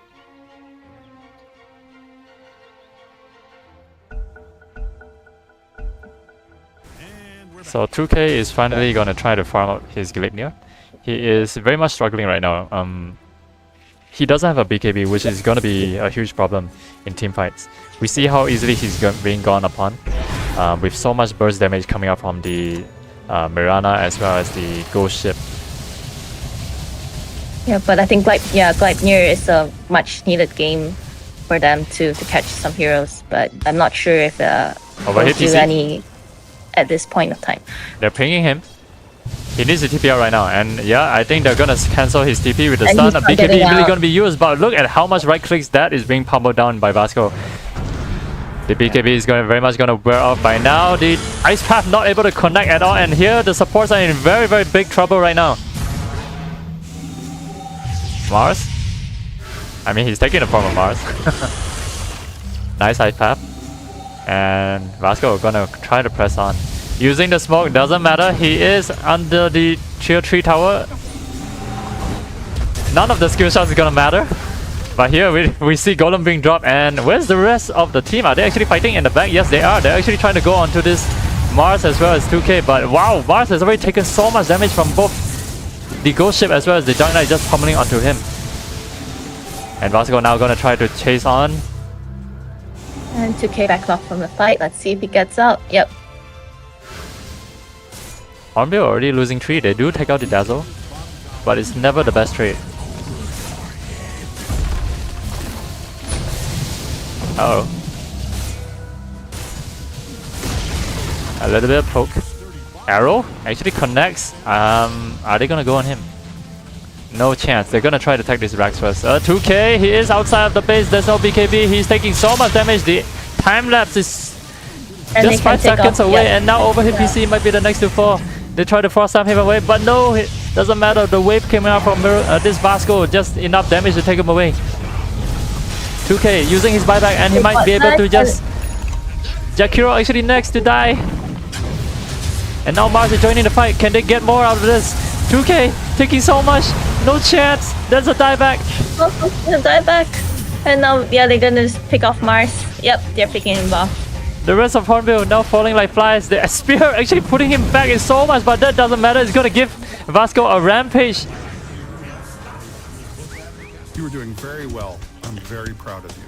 So 2K is finally gonna try to farm out his Gleipnir. He is very much struggling right now. He doesn't have a BKB, which is gonna be a huge problem in team fights. We see how easily he's being gone upon, with so much burst damage coming out from the Mirana as well as the Ghost Ship. Yeah, but I think Gleipnir is a much needed game for them to catch some heroes. But I'm not sure if Overhead they'll do TC? any at this point of time. They're pinging him. He needs the TP out right now, and yeah, I think they're gonna cancel his TP with the And stun. he's A not BKB getting is really out. gonna be used, but look at how much right clicks that is being pummeled down by Vasco. The BKB is very much gonna wear off by now. The Ice Path not able to connect at all, and here the supports are in very big trouble right now. Mars? I mean, he's taking the form of Mars. Nice Ice Path. And Vasco gonna try to press on. Using the smoke doesn't matter. He is under the tier 3 tower. none of the skill shots is gonna matter. But here we see Golem being dropped, and where's the rest of the team? Are they actually fighting in the back? Yes, they are. They're actually trying to go onto this Mars as well as 2K, but wow, Mars has already taken so much damage from both the Ghost Ship as well as the Dark Knight just pummeling onto him. And Vasco now gonna try to chase on. And 2K back off from the fight. Let's see if he gets out. Yep. Hornbill already losing 3. They do take out the Dazzle, but it's never the best trade. Uh oh. A little bit of poke. Arrow actually connects. Are they gonna go on him? No chance. They're gonna try to attack this Rax first. 2K, he is outside of the base. There's no BKB. He's taking so much damage. The time lapse is And just 5 seconds away, and now overhit PC might be the next to fall. They try to force him away, but no, it doesn't matter. The wave came out from this Vasco, just enough damage to take him away. 2K using his buyback, and he might be able to just... Jakiro actually next to die. And now Mars is joining the fight. Can they get more out of this? 2K taking so much. No chance. There's a dieback. Dieback. And now, yeah, they're gonna just pick off Mars. Yep, they're picking him off. The rest of Hornbill now falling like flies. The spear actually putting him back in so much, but that doesn't matter. It's gonna give Vasco a rampage. You were doing very well. I'm very proud of you.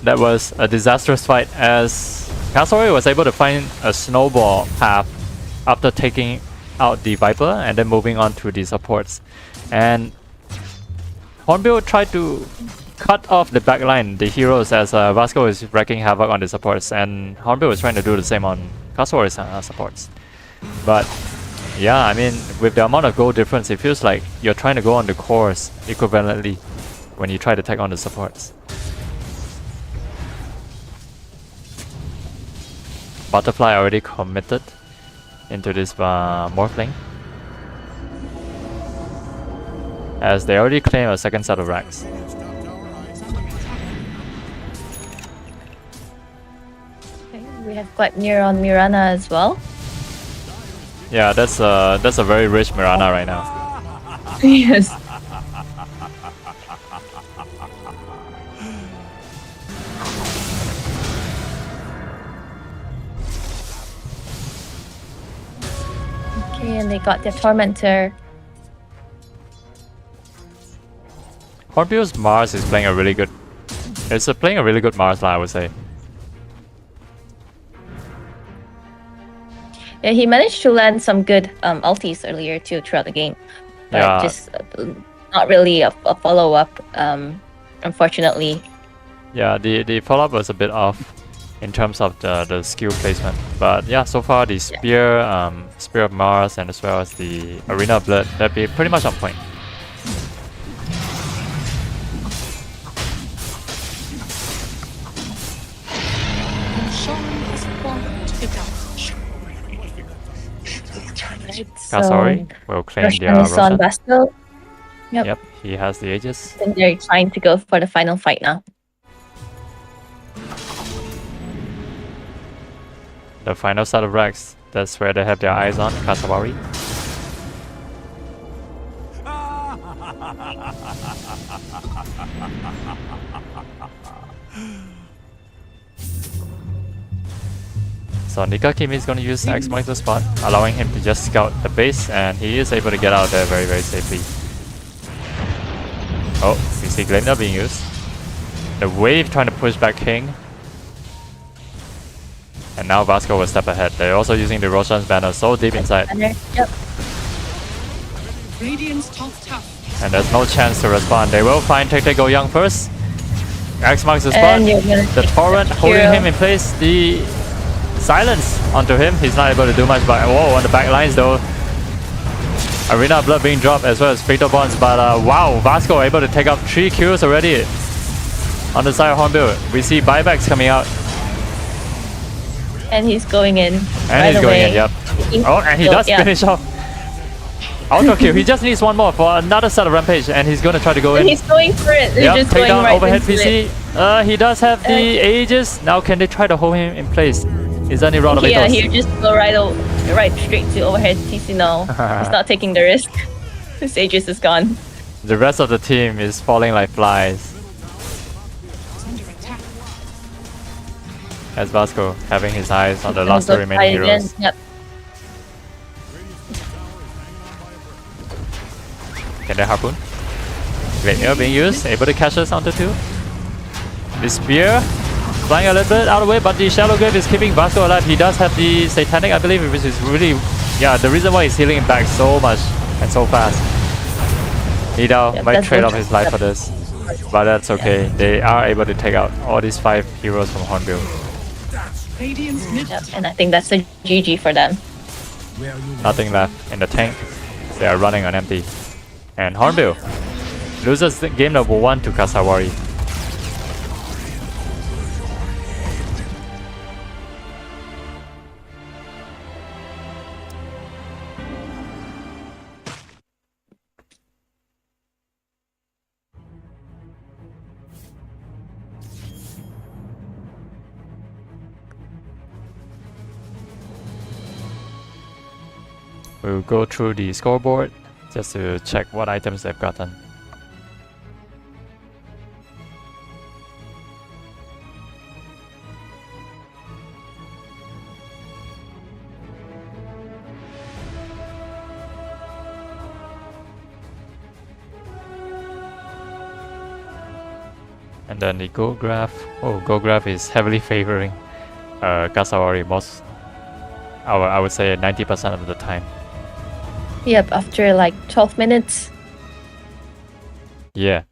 That was a disastrous fight as Cassowary was able to find a snowball path after taking out the Viper and then moving on to the supports. And Hornbill tried to cut off the backline, the heroes, as Vasco is wreaking havoc on the supports, and Hornbill was trying to do the same on Cassowary's supports. But yeah, I mean, with the amount of gold difference, it feels like you're trying to go on the cores equivalently when you try to take on the supports. Butterfly already committed into this Morphling, as they already claim a second set of racks. We have got near on Mirana as well. Yeah, that's a very rich Mirana right now. Yes. Okay, and they got their Tormentor. Hornbill's Mars is playing a really good. It's playing a really good Mars, I would say. Yeah, he managed to land some good ultis earlier too throughout the game, but Yeah. just not really a follow-up, unfortunately. Yeah, the follow-up was a bit off in terms of the skill placement. But yeah, so far the Spear, Spear of Mars, and as well as the Arena of Blood, that'd be pretty much on point. Sean has fallen to the damage. Cassowary will claim the Roshan is on Roshan. Vasco. Yep, he has the Aegis. And they're trying to go for the final fight now. The final set of racks, that's where they have their eyes on, Cassowary. So Nikakimi is going to use X marks the spot, allowing him to just scout the base, and he is able to get out there very, very safely. Oh, we see Gleipnir being used. The wave trying to push back King. And now Vasco will step ahead. They're also using the Roshan's banner so deep inside. Yep. Radiant's top tower. And there's no chance to respond. They will find Tek Go Young first. X marks the spot. And you're gonna The take torrent the holding hero. him in place. The silence onto him. He's not able to do much, but whoa, on the back lines though. Arena of Blood being dropped as well as Fatal Bonds, but wow, Vasco able to take up 3 kills already. On the side of Hornbill, we see buybacks coming out. And he's going in. And he's going in, yep. Oh, and he does finish off. Auto kill. He just needs one more for another set of rampage, and he's gonna try to go in. And he's going for it. They're Yep, just take going down right overhead into PC. it. He does have the Aegis. Now can they try to hold him in place? Is there any round of Yeah, Aegis? he just go right straight to overhead TC now. He's not taking the risk. His Aegis is gone. The rest of the team is falling like flies. It's under attack. As Vasco having his eyes on the And last two we'll remaining try again. heroes. Yep. Can they harpoon? Great air being used, able to catch us onto 2. The spear flying a little bit out of the way, but the Shallow Grave is keeping Vasco alive. He does have the Satanic, I believe, which is really, yeah, the reason why he's healing him back so much and so fast. Nidao might that's trade off good. his life for this, but that's okay. They are able to take out all these 5 heroes from Hornbill. Radiant's mid Yep. And I think that's a GG for them. Nothing left in the tank. They are running on empty. And Hornbill loses game number 1 to Cassowary. We'll go through the scoreboard just to check what items they've gotten. And then the gold graph. Oh, gold graph is heavily favoring Cassowary most. I would say 90% of the time. Yep, after like 12 minutes. Yeah.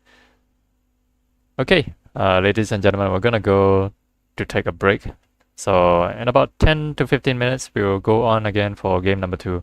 Okay, ladies and gentlemen, we're gonna go to take a break. So in about 10 to 15 minutes, we will go on again for game number 2.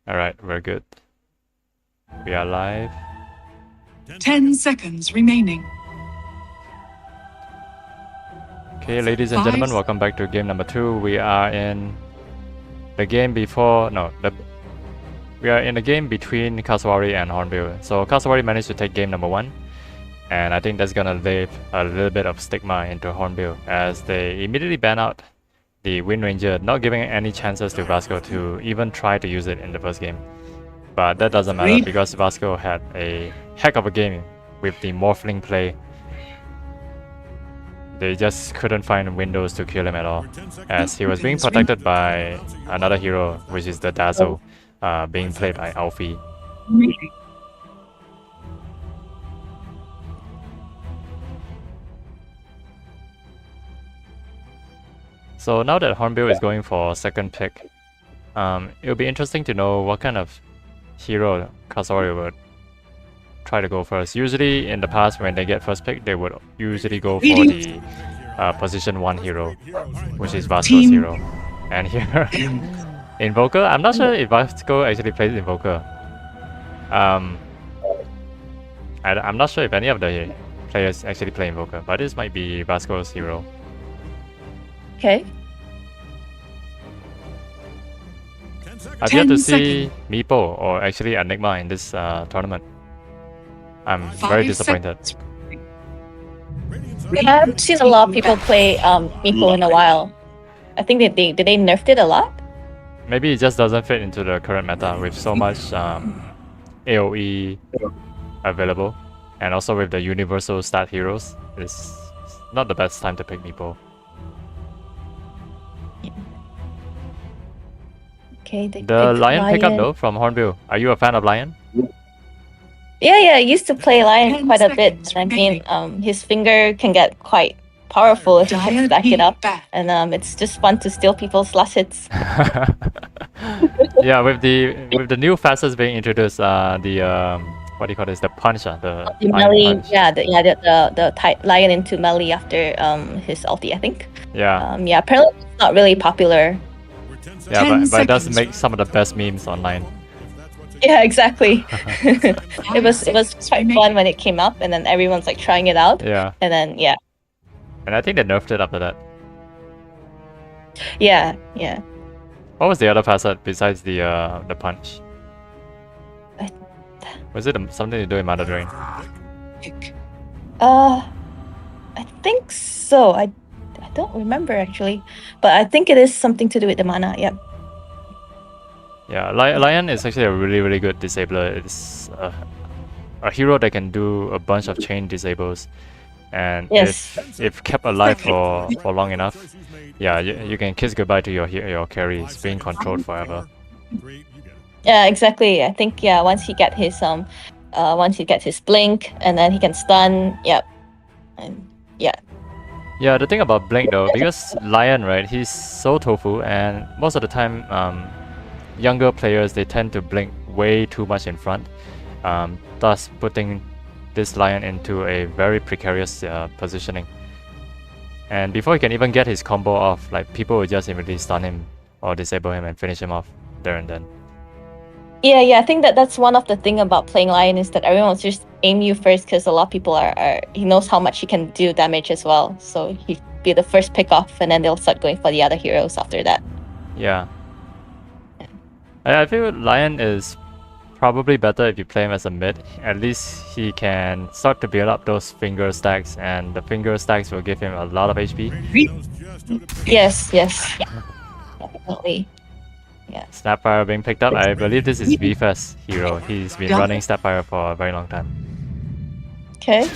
Alright, we're good. We are live. 10 seconds remaining. Okay, ladies and gentlemen, Five. welcome back to game number 2. We are in the game before... No, we are in the game between Cassowary and Hornbill. So Cassowary managed to take game number 1. And I think that's gonna leave a little bit of stigma into Hornbill as they immediately ban out the Wind Ranger, not giving any chances to Vasco to even try to use it in the first game. But that doesn't matter Agreed. because Vasco had a heck of a game with the Morphling play. They just couldn't find windows to kill him at all, as he was being protected by another hero, which is the Dazzle, being played by Alfie. So now that Hornbill is going for second pick, it'll be interesting to know what kind of hero Cassowary would try to go first. Usually in the past when they get first pick, they would usually go for the position 1 hero, which is Vasco's hero. And here, Invoker, I'm not sure if Vasco actually plays Invoker. I'm not sure if any of the players actually play Invoker, but this might be Vasco's hero. Okay. I've yet 10 to see Meepo or actually Enigma in this tournament. I'm very 5 disappointed. seconds. I haven't seen a lot of people play Meepo in a while. I think did they nerfed it a lot? Maybe it just doesn't fit into the current meta with so much AoE available, and also with the universal stat heroes. It's not the best time to pick Meepo. Okay, they The picked Lion pickup though from Hornbill. Are you a fan of Lion? Yeah, I used to play Lion 10 quite a bit. seconds I mean, remaining. his finger can get quite powerful if you can Dire stack it up, back. and it's just fun to steal people's last hits. Yeah, with the new facets being introduced, what do you call this? The punch, the The Lion melee, punch. the Lion into melee after his ulti, I think. Yeah, Apparently it's not really popular. yeah, 10 but it does seconds. make some of the best memes online. Yeah, exactly. it 5 was seconds quite remaining. fun when it came up, and then everyone's like trying it out, Yeah, and then yeah. and I think they nerfed it after that. Yeah. What was the other facet besides the punch? I- Was it something to do with Mother Drain? Pick. I think so. I don't remember actually, but I think it is something to do with the mana. Yep. Yeah, Lion is actually a really good disabler. It's a hero that can do a bunch of chain disables, and Yes. if kept alive for long enough, yeah, you can kiss goodbye to your carries being controlled forever. Yeah, exactly. I think once he gets his blink, and then he can stun. Yep. And Yeah, the thing about Blink though, because Lion, right, he's so tofu, and most of the time, younger players, they tend to blink way too much in front, thus putting this Lion into a very precarious positioning. And before he can even get his combo off, like people will just immediately stun him or disable him and finish him off there and then. Yeah. I think that's one of the thing about playing Lion is that everyone will just aim you first because a lot of people he knows how much he can do damage as well. So he'd be the first pick off, and then they'll start going for the other heroes after that. Yeah. I feel Lion is probably better if you play him as a mid. At least he can start to build up those finger stacks, and the finger stacks will give him a lot of HP. Yes. Definitely. Snapfire being picked up. I believe this is VFest hero. He's been running Snapfire for a very long time. Okay.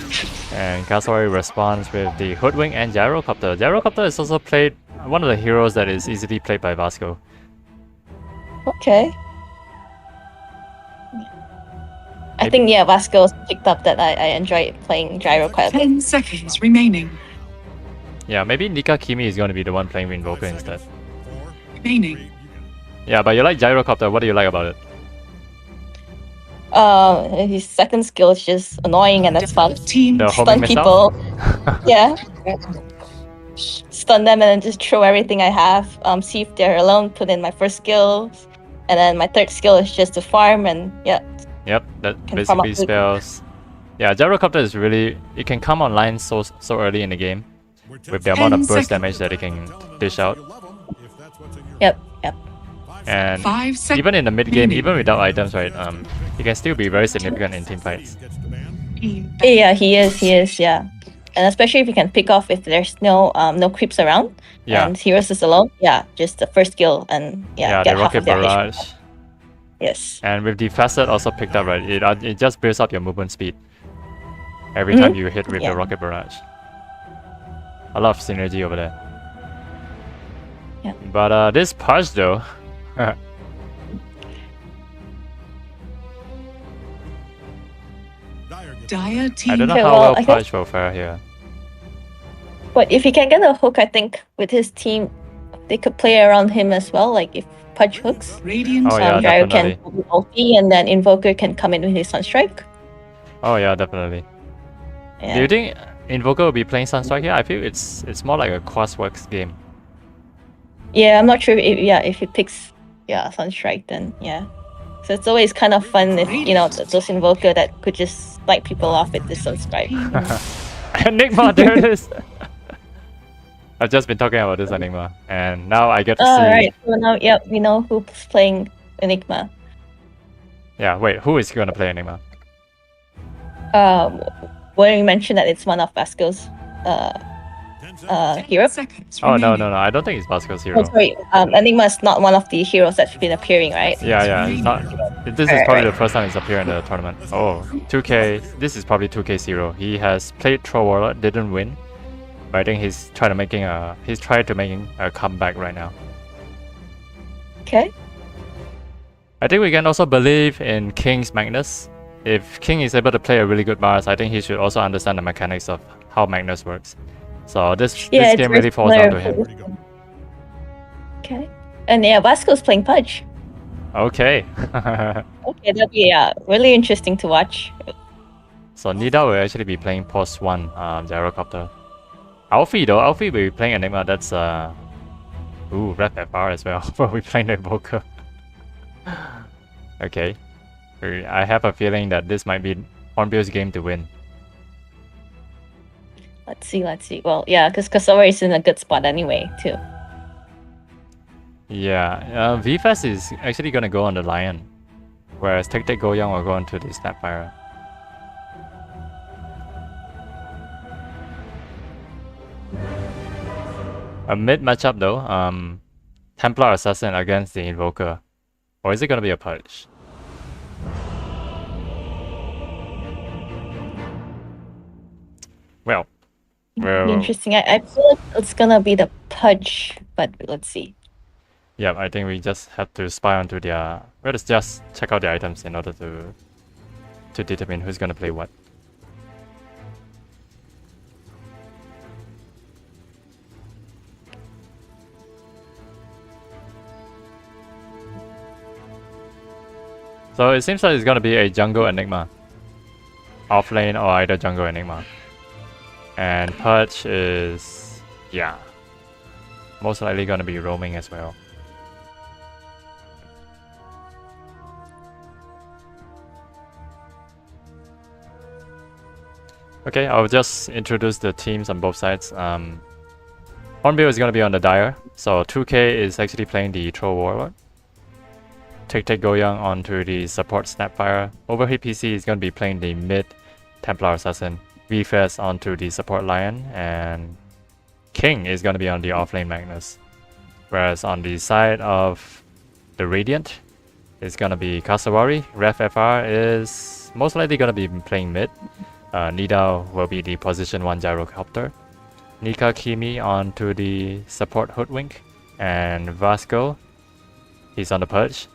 And Cassowary responds with the Hoodwink and Gyrocopter. Gyrocopter is also played one of the heroes that is easily played by Vasco. Okay. I think Vasco's picked up that I enjoy playing Gyro quite a bit. 10 seconds remaining. Yeah, maybe Nika Kimi is going to be the one playing Invoker instead. Remaining. Yeah, but you like Gyrocopter. What do you like about it? His second skill is just annoying, and that's fun. Team. The Stun homing missile? people. Yeah. Stun them and then just throw everything I have. See if they're alone, put in my first skill. And then my third skill is just to farm and yeah. Yep, that Can farm up basically food. spells. Yeah, Gyrocopter is really, it can come online so early in the game with the amount of 10 burst seconds. damage that it can dish out. Yep. And 5 seconds. even in the mid game, even without items, right, he can still be very significant in team fights. Yeah, he is, yeah. And especially if you can pick off if there's no creeps around Yeah. and heroes is alone. Yeah, just the first skill and Yeah, get the half rocket of their barrage. HP. Yes. And with the facet also picked up, right, it just builds up your movement speed every time you hit with Yeah. the rocket barrage. A lot of synergy over there. Yeah. But this purge though, Dire I team. don't know Okay, how well, well I think- purge will fare here. But if he can get a hook, I think with his team, they could play around him as well. Like if Pudge hooks, Radiant. Oh, yeah, Gyro definitely. can do ulti and then Invoker can come in with his Sunstrike. Oh yeah, definitely. Yeah. Do you think Invoker will be playing Sunstrike here? I feel it's more like a crossworks game. Yeah, I'm not sure if he picks Sunstrike, then yeah. So it's always kind of fun if those Invoker that could just light people off with this Sunstrike. Enigma, there it is. I've just been talking about this Enigma, and now I get to Oh see. right, so now we know who's playing Enigma. Yeah, wait, who is gonna play Enigma? When you mentioned that it's one of Vasco's hero. Seconds Oh no, remaining. I don't think it's Vasco's hero. Oh sorry, Enigma is not one of the heroes that's been appearing, right? Yeah, it's not. This is probably the first time he's appeared in the tournament. Oh, 2K. This is probably 2K zero. He has played Troll Warlord, didn't win, but I think he's tried to making a comeback right now. Okay. I think we can also believe in King's Magnus. If King is able to play a really good Mars, I think he should also understand the mechanics of how Magnus works. So this Yeah, it's game very really falls down to similar. him. Okay. And yeah, Vasco's playing Pudge. Okay. Okay, that'll be really interesting to watch. So Nida will actually be playing post 1 Gyrocopter. Alfie will be playing Enigma. That's Ref FR as well. But we're playing the Invoker. Okay. I have a feeling that this might be Hornbill's game to win. Let's see. Well, yeah, because Cassowary is in a good spot anyway, too. Yeah, VFest is actually gonna go on the Lion, whereas Tek Tek Go Young will go onto the Snapfire. A mid matchup though, Templar Assassin against the Invoker. Or is it gonna be a Purge? Well, Be interesting. I feel like it's gonna be the Pudge, but let's see. yeah, I think we just have to spy onto their. Let's just check out the items in order to determine who's gonna play what. So it seems like it's gonna be a jungle Enigma. Offlane or either jungle Enigma. And Purge is, yeah, most likely gonna be roaming as well. Okay, I'll just introduce the teams on both sides. Hornbill is gonna be on the Dire, so 2K is actually playing the Troll Warlord. Tek Tek Go Young onto the support Snapfire. Overheat PC is gonna be playing the mid Templar Assassin. VFest onto the support Lion, and King is gonna be on the offlane Magnus. Whereas on the side of the Radiant, it's gonna be Cassowary. Ref FR is most likely gonna be playing mid. Nida will be the position 1 Gyrocopter. Nika Kimi onto the support Hoodwink, and Vasco, he's on the Purge.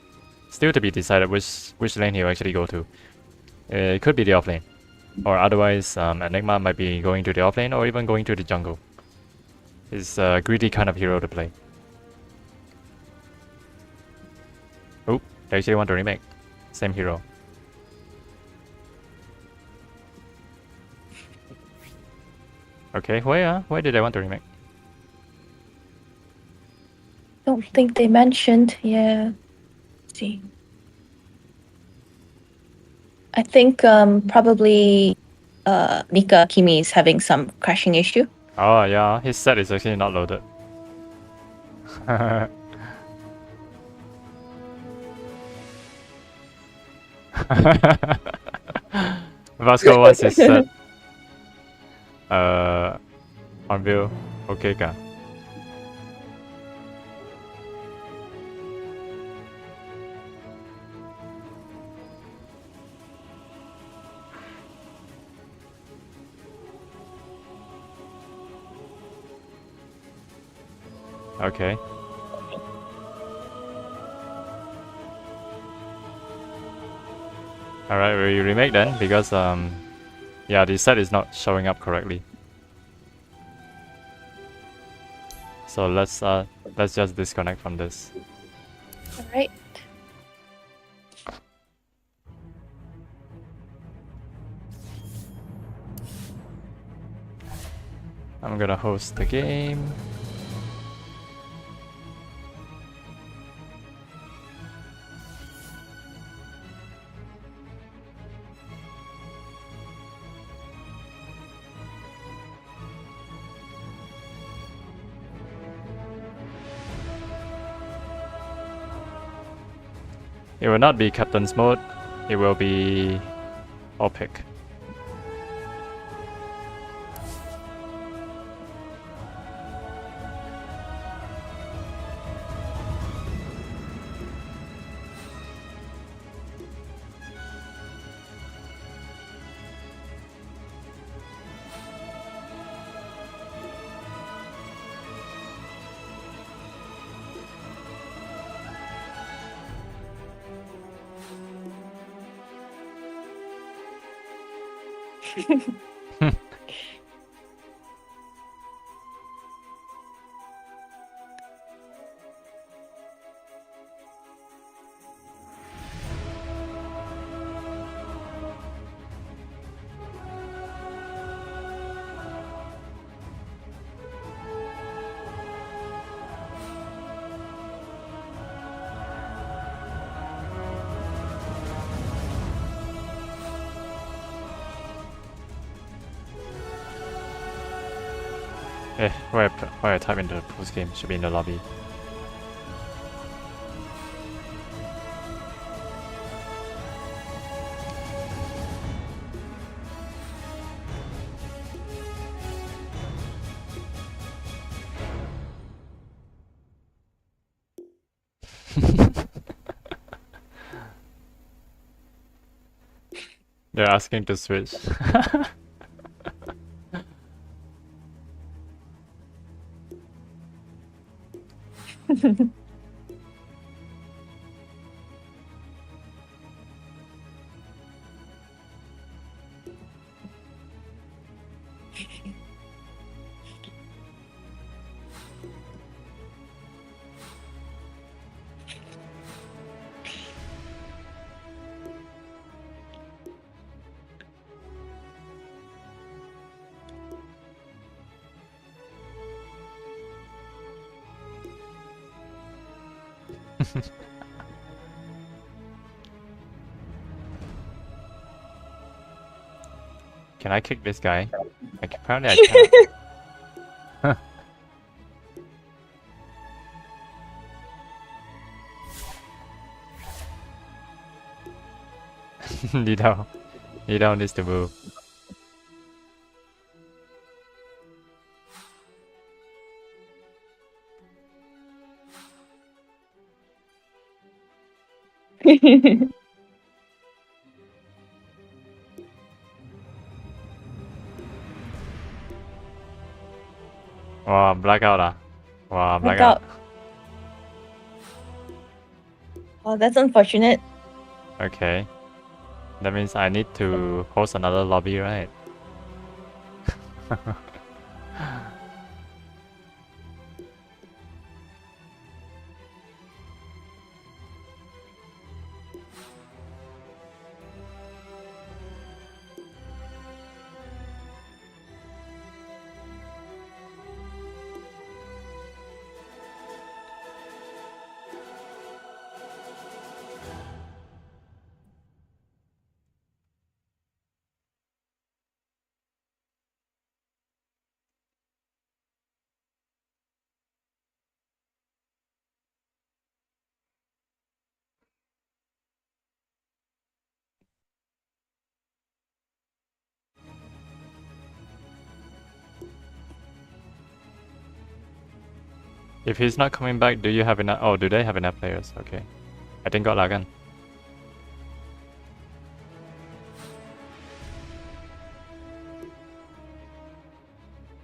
Still to be decided which lane he'll actually go to. It could be the offlane. Or otherwise, Enigma might be going to the offlane or even going to the jungle. He's a greedy kind of hero to play. Oh, they actually want to remake. Same hero. Okay, why did they want to remake? Don't think they mentioned, yeah. see. I think probably Nika Kimi is having some crashing issue. Oh yeah, his set is actually not loaded. Vasco wants his set. Hornbill, okay ka? Okay. Alright, we remake then because yeah, the set is not showing up correctly. So let's just disconnect from this. All right. I'm gonna host the game. It will not be captain's mode, it will be all pick. Where I type in the post game should be in the lobby. They're asking to switch. Can I kick this guy? Apparently I can't. Lidao needs to move. Wow, blackout ah. Wow, blackout. Oh, that's unfortunate. Okay. That means I need to host another lobby, right? If he's not coming back, do you have enough? Oh, do they have enough players? Okay. I think got Lagan.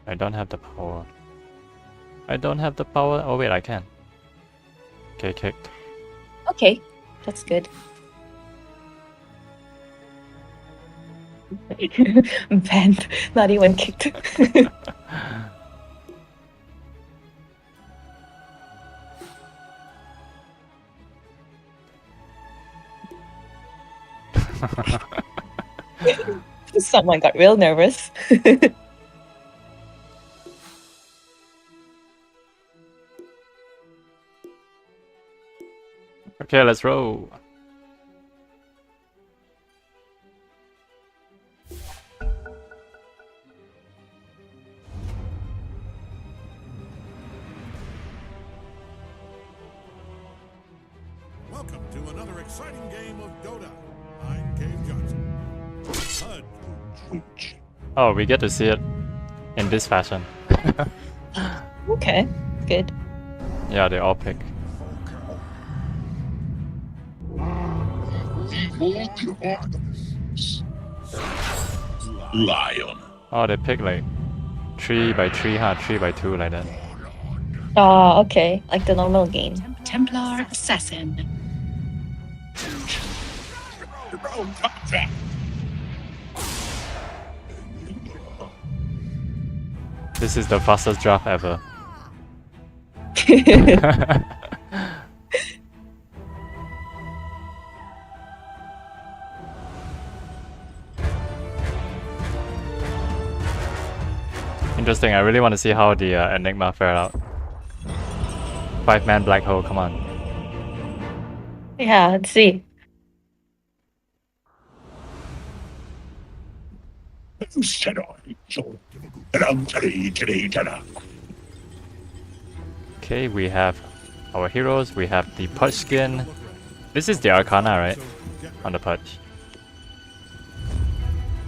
I don't have the power. I don't have the power. Oh wait, I can. Okay, kicked. Okay, that's good. Banned, not even kicked. Someone got real nervous. Okay, let's roll. Welcome to another exciting game of Dota. I'm Cave Johnson. HUD. Oh, we get to see it in this fashion. Okay, good. Yeah, they all pick. Lion. Oh, they pick like 3 by 3, 3 by 2 like that. Oh, okay, like the normal game. Templar Assassin. This is the fastest draft ever. Interesting, I really want to see how the Enigma fare out. 5-man black hole, come on. Yeah, let's see. Okay, we have our heroes, we have the Pudge skin. This is the Arcana, right? On the Pudge.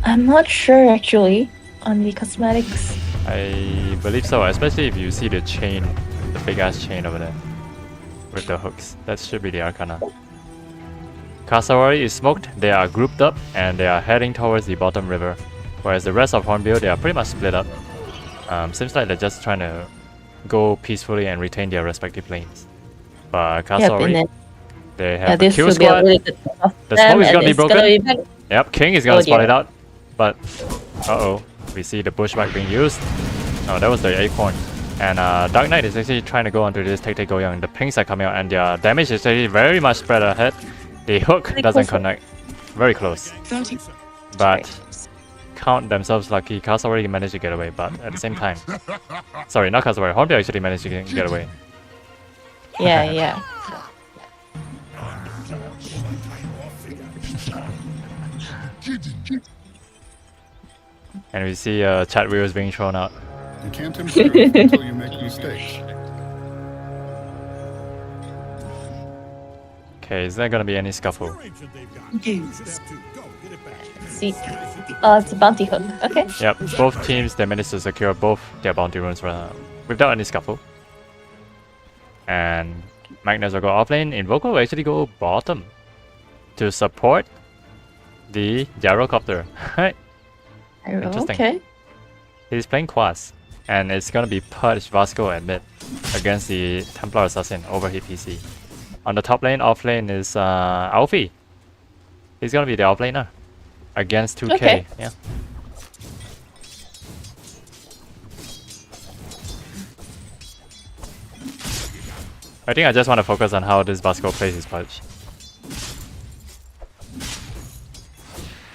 I'm not sure actually on the cosmetics. I believe so, especially if you see the chain, the big ass chain over there. With the hooks. That should be the Arcana. Cassowary is smoked, they are grouped up and they are heading towards the bottom river. Whereas the rest of Hornbill, they are pretty much split up. Seems like they're just trying to go peacefully and retain their respective lanes. But Cassowary, they have a this kill will be a squad. really good one of The them, smoke is and gonna be it's broken. back. Yep, King is gonna Oh, spot dear. it out. But, uh-oh, we see the bushwhack being used. Oh, that was the acorn. And Dark Knight is actually trying to go onto this tactical young. The pings are coming out and their damage is actually very much spread ahead. The hook Very doesn't close. connect. Very close. 30 But count themselves lucky. Cassowary managed to get away, but at the same time. Sorry, not Cassowary. Hornbill actually managed to get away. Yeah, yeah. And we see chat wheels being thrown out. You can't improve until you make mistakes. Okay, is there gonna be any scuffle? Range that they've got. Games. Step 2, go, get it back. Let's see. It's a bounty hook. Okay. Yep, both teams they managed to secure both their bounty runes without any scuffle. And Magnus will go offlane. Invoker will actually go bottom to support the gyrocopter. Interesting. Okay. He's playing Quas, and it's gonna be Pudge Vasco at mid against the Templar Assassin overheat PC. On the top lane, off lane is Alfie. He's gonna be the offlaner against 2K. Okay. Yeah. I think I just want to focus on how this Vasco plays his Pudge.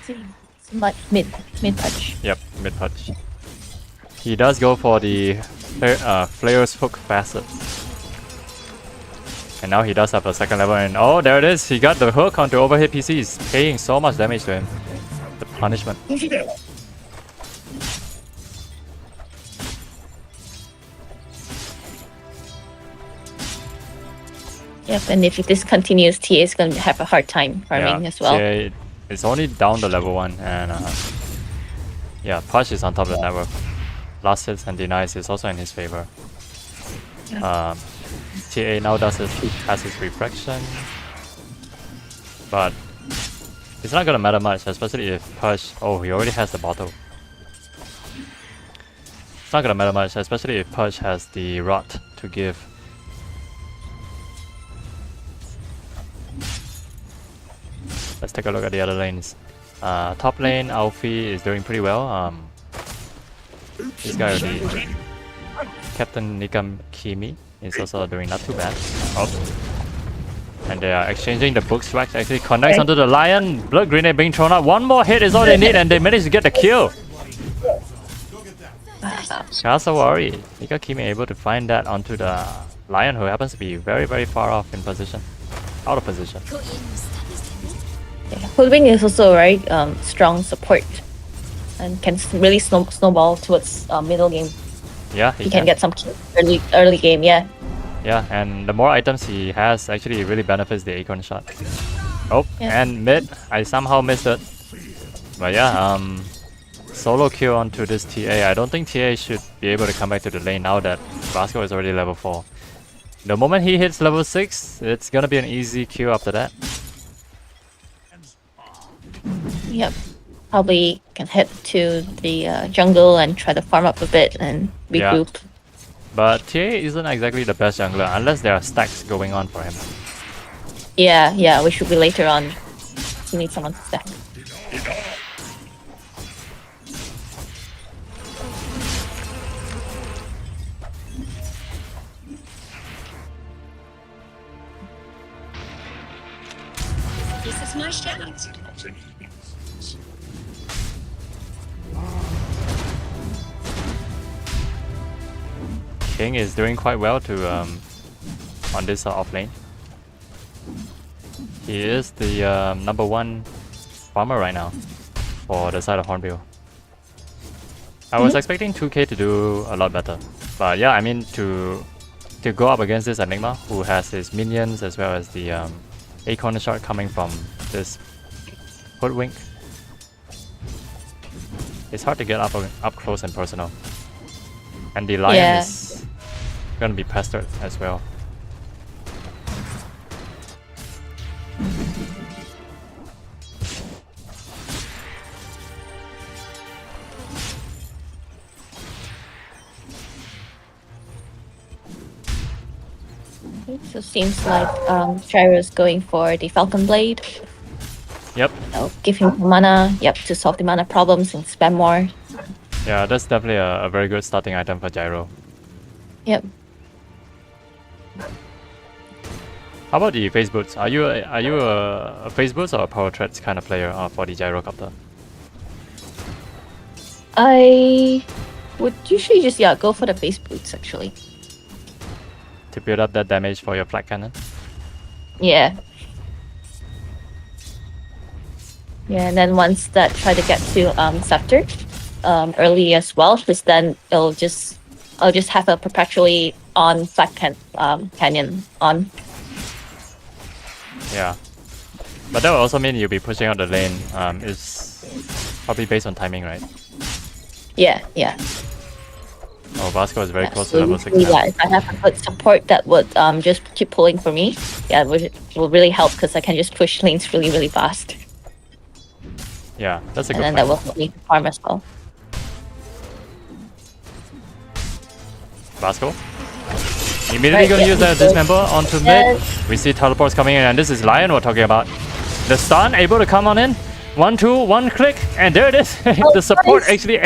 It's mid touch. Yep, mid Pudge. He does go for the Flare's hook facet. And now he does have a second level, and oh, there it is! He got the hook onto overhead PCs, paying so much damage to him. The punishment. Yep, and if this continues, TA is going to have a hard time farming as well. Yeah, it's only down to level 1, and yeah, Pudge is on top of the network. Last hits and denies is also in his favor. TA now has his refraction, but it's not gonna matter much, especially if Push. Oh, he already has the bottle. It's not gonna matter much, especially if Push has the rot to give. Let's take a look at the other lanes. Top lane, Alfie is doing pretty well. This guy already. Captain Nikam Kimi is also doing not too bad. Oh. And they are exchanging the book swag. Actually connects onto the lion. Blood grenade being thrown out. One more hit is all they need, and they managed to get the kill. Cassowary. Nikam Kimi able to find that onto the lion, who happens to be very, very far off in position. Out of position. Hoodwink is also a very strong support and can really snowball towards middle game. Yeah, He can get some kills early game, yeah. Yeah, and the more items he has, actually really benefits the acorn shot. Oh, Yeah. and mid, I somehow missed it. But yeah, solo kill onto this TA. I don't think TA should be able to come back to the lane now that Vasco is already level 4. The moment he hits level 6, it's gonna be an easy kill after that. Yep. Probably can head to the jungle and try to farm up a bit and Yeah. regroup. But TA isn't exactly the best jungler unless there are stacks going on for him. Yeah, which will be later on. We need someone to stack. This is my shout. King is doing quite well to on this off lane. He is the number 1 farmer right now for the side of Hornbill. I was expecting 2K to do a lot better, but yeah, I mean to go up against this Enigma who has his minions as well as the acorn shot coming from this Hoodwink. It's hard to get up close and personal, and the lion Yeah. is gonna be pestered as well. So seems like Shiro is going for the Falcon Blade. Yep. Give him mana, to solve the mana problems and spam more. Yeah, that's definitely a very good starting item for Gyro. Yep. How about the phase boots? Are you a phase boots or a power threads kind of player for the gyrocopter? I would usually just go for the face boots actually. To build up that damage for your flat cannon? Yeah. Yeah, and then once that try to get to Scepter early as well, because then I'll just have a perpetually on flat canyon on. Yeah. But that will also mean you'll be pushing out the lane. It's probably based on timing, right? Yeah. Oh, Vasco is very close to So level 6 usually, now. if I have a good support that would just keep pulling for me, it will really help because I can just push lanes really, really fast. Yeah, that's a And good then point. that will help me to farm as well. Vasco. Immediately gonna use that dismember onto mid. We see teleports coming in, and this is Lion we're talking about. The stun able to come on in. 1, 2, 1 click, and there it is. The support actually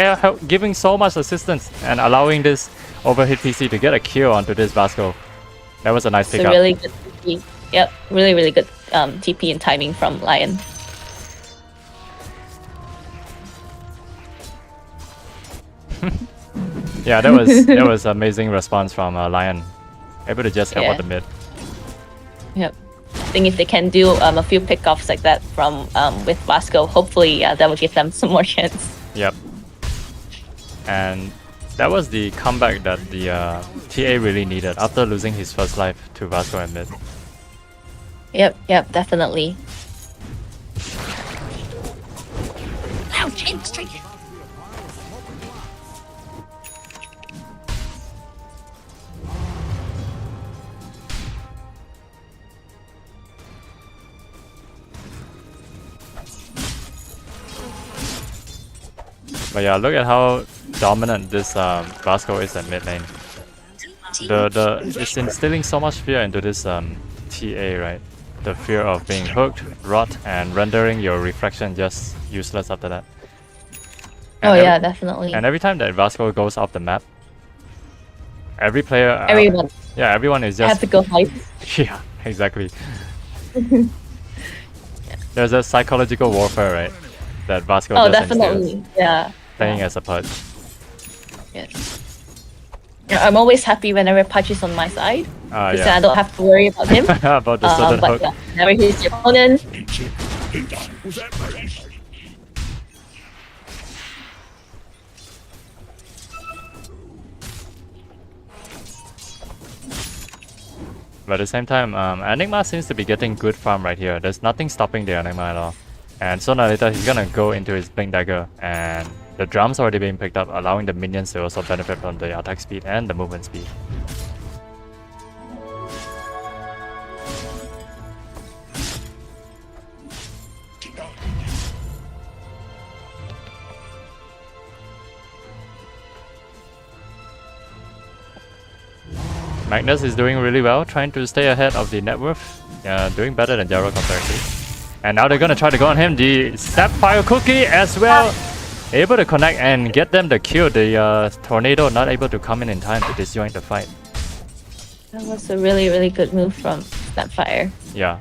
giving so much assistance and allowing this overhit PC to get a kill onto this Vasco. That was a nice It's a pickup. really good TP. Yep, really, really good TP and timing from Lion. Yeah, that was amazing response from Lion. Able to just help Yeah. out the mid. Yep. I think if they can do a few pickoffs like that from with Vasco, hopefully that will give them some more chance. Yep. And that was the comeback that the TA really needed after losing his first life to Vasco and mid. Yep, definitely. Ouch, straight. But yeah, look at how dominant this Vasco is at mid lane. It's instilling so much fear into this TA, right? The fear of being hooked, rot, and rendering your reflection just useless after that. Oh yeah, definitely. And every time that Vasco goes off the map, every player, Everyone yeah, everyone is just have to go hide. yeah, exactly. There's a psychological warfare, right? That Vasco Oh, just instills, definitely. Yeah. playing as a pudge. Yes. Yeah, I'm always happy whenever Pudge is on my side. Because Yeah. I don't have to worry about him. About the sudden but hook. yeah, whenever he's your opponent, But at the same time, Enigma seems to be getting good farm right here. There's nothing stopping the Enigma at all. And sooner or later, he's gonna go into his Blink Dagger. And the drum's already being picked up, allowing the minions to also benefit from the attack speed and the movement speed. Magnus is doing really well, trying to stay ahead of the net worth. Doing better than Jaro comparatively. And now they're gonna try to go on him. The Sapphire Cookie as well. Able to connect and get them the kill. The Tornado not able to come in time to disjoint the fight. that was a really, really good move from Snapfire. Yeah.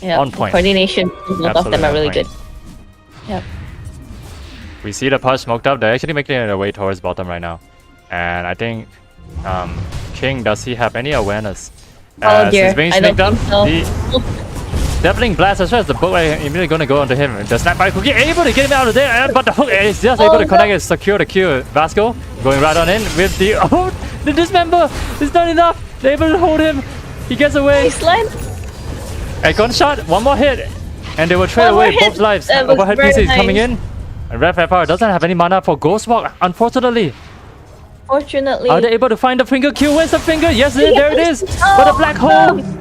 Yeah, On point. coordination both of Absolutely them are on really point. good. Yep. We see the push smoked up. They're actually making their way towards bottom right now. And I think King, does he have any awareness? Oh dear, He's being I don't sneaked up. think so. The Deafening Blast as well as the book immediately going to go onto him. The Snapfire Cookie able to get him out of there, but the hook is just able to connect and secure the kill. Vasco going right on in with the the dismember is not enough. They're able to hold him. He gets away. Baseline. A gunshot, one more hit, and they will trade One more away hit. both lives. That was Overhead very PC is coming nice. in. And Red Fire doesn't have any mana for Ghost Walk, unfortunately. Fortunately. Are they able to find the finger kill? Where's the finger? Yes, there it is. Oh, But a black hole. no.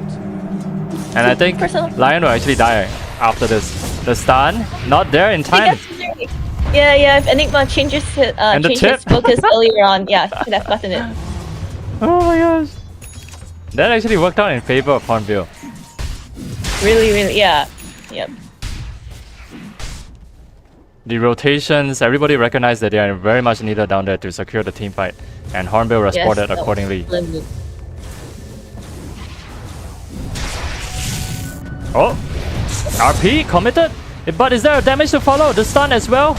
And I think Personal. Lion will actually die after this. The stun, not there in time. Yeah. If Enigma changes his, And the changes his tip. focus earlier on, yeah, he could have gotten it. Oh my gosh. That actually worked out in favor of Hornbill. Really, yeah. Yep. The rotations, everybody recognized that they are very much needed down there to secure the team fight. And Hornbill responded that was accordingly. splendid. Oh, RP committed, but is there a damage to follow? The stun as well.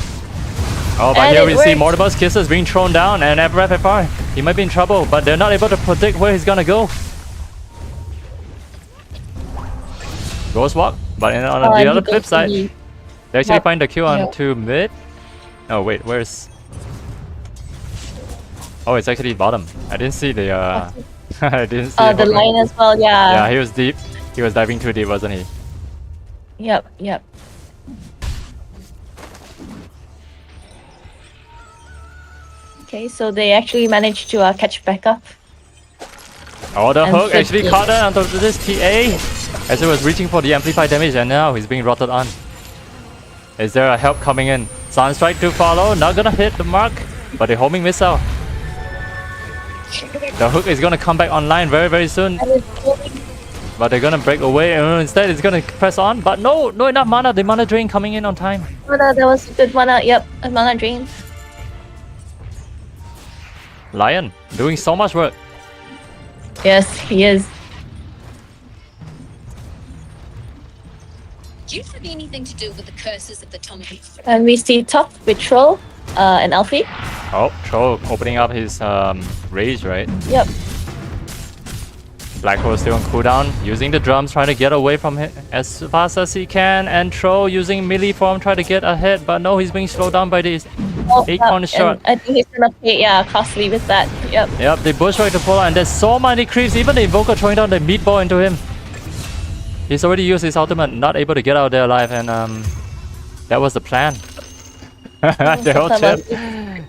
Oh, but And here it we see worked. Mortimer's kisses being thrown down, and FFR, he might be in trouble, but they're not able to predict where he's gonna go. Ghost walk, but on Oh, the and other he flip goes side, to the- they actually Yep. find the Q on Yep. to mid. Oh wait, where's? Oh, it's actually bottom. I didn't see the. I didn't see. the line as well, Yeah, yeah. he was deep. He was diving too deep, wasn't he? Yep. Okay, so they actually managed to catch back up. Oh, the And hook actually 50. caught onto this TA as it was reaching for the amplified damage, and now he's being rotted on. Is there a help coming in? Sunstrike to follow, not gonna hit the mark, but the homing missile. The hook is gonna come back online very soon, And it's going- but they're gonna break away, and instead it's gonna press on, but no enough mana. The mana drain coming in on time. that was a good mana. Yep, a mana drain. Lion doing so much work. Yes, he is. Do you have anything to do with the curses of the Tommy? And we see top with Troll and Alfie. Oh, Troll opening up his rage, right? Yep. Black Hole still on cooldown, using the drums, trying to get away from him as fast as he can, and Troll using melee form, trying to get ahead, but no, he's being slowed down by this. Oh, 8-corner shot. I think he's gonna pay, costly with that. Yep. Yep, the bush right to pull out, and there's so many creeps, even the Invoker throwing down the meatball into him. He's already used his ultimate, not able to get out there alive, and that was the plan.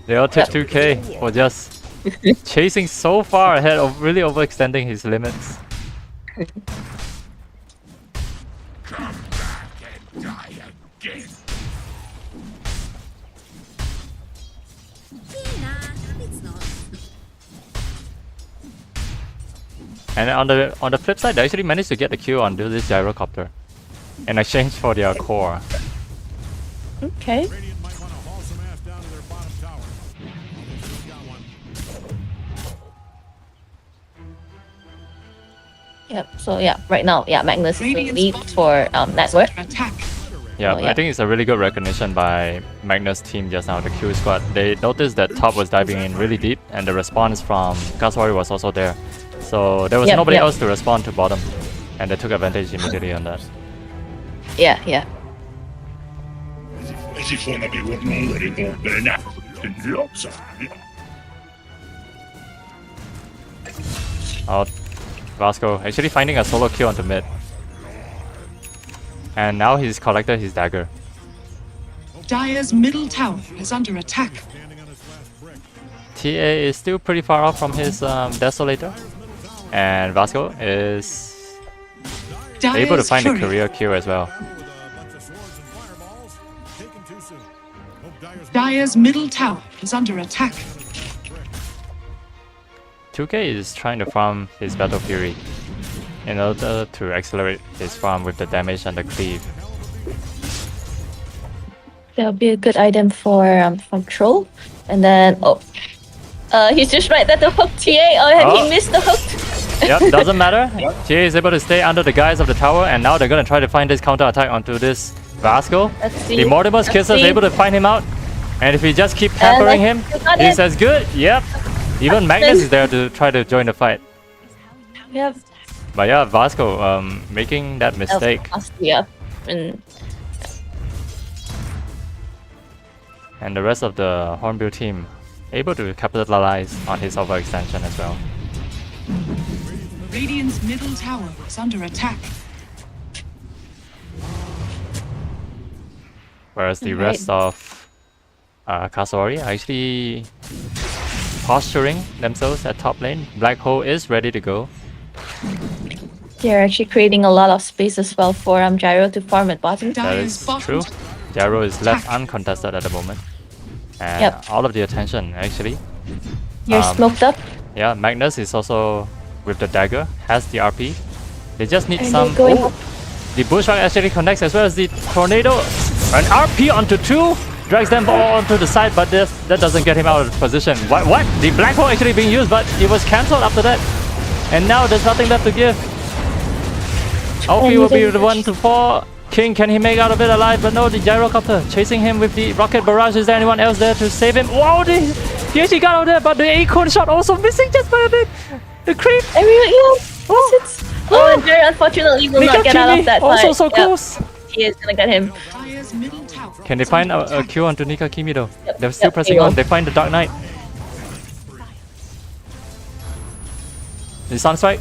They all tipped 2k for just chasing so far ahead of really overextending his limits. Nah, it's not. And on the flip side, they actually managed to get the kill on this gyrocopter in exchange for their core. Okay. Radiant might want to haul some ass down to their bottom tower. They've got one. Yep. So yeah, right now, yeah, Magnus is the Radiant's lead bottom for net worth. Attack. Yeah, Oh, yeah. I think it's a really good recognition by Magnus' team just now, the Q squad. They noticed that top was diving in really deep, and the response from Cassowary was also there. So there was Yep, nobody yep. else to respond to bottom, and they took advantage immediately on that. Yeah, yeah. Oh, Vasco actually finding a solo kill onto mid. And now he's collected his dagger. Dire's middle tower is under attack. Standing on his last brick. TA is still pretty far off from his Desolator. And Vasco is able to Dire's find a fury. career kill as well. With a bunch of swords and fireballs. Taken too soon. Hope Dire's middle tower is under attack. 2K is trying to farm his Battle Fury in order to accelerate his farm with the damage and the cleave. That'll be a good item for Troll. And then he's just right at the hook TA. Oh. He missed the hook. Yep, doesn't matter. TA is able to stay under the guise of the tower, and now they're gonna try to find this counter attack onto this Vasco. Let's see. The Mortimer's Let's Kisser is see. able to find him out, and if we just keep pampering him, you got he's it. as good. Yep. Even Magnus is there to try to join the fight. Yep. But yeah, Vasco making that mistake. Yeah. And And the rest of the Hornbill team able to capitalize on his overextension as well. Radiant's middle tower is under attack. Whereas the rest of Cassowary are actually posturing themselves at top lane. Black Hole is ready to go. they're actually creating a lot of space as well for Gyro to farm at bottom. That Dire's is bottom true. tower. Gyro is left Attack. uncontested at the moment. And Yep. all of the attention actually. You're smoked up. Yeah, Magnus is also with the dagger, has the RP. They just need And some. they're going Oh, up. the bushwhack actually connects as well as the tornado. An RP onto two, drags them all onto the side, but that doesn't get him out of position. What? The black hole actually being used, but it was cancelled after that. And now there's nothing left to give. Alfie will be the one to fall. King, can he make out of it alive? But no, the gyrocopter chasing him with the rocket barrage. Is there anyone else there to save him? Wow, he actually got out of there, but the acorn shot also missing just by a bit. The creep. Oh, and Gyro unfortunately will not get out of that also fight. so Yep. close. He is gonna get him. Dire's middle tower. Can they is find under a attack. kill onto Nika Kimi though? Yep, They're still yep, pressing they on. will. They find the Dark Knight. The Sunstrike.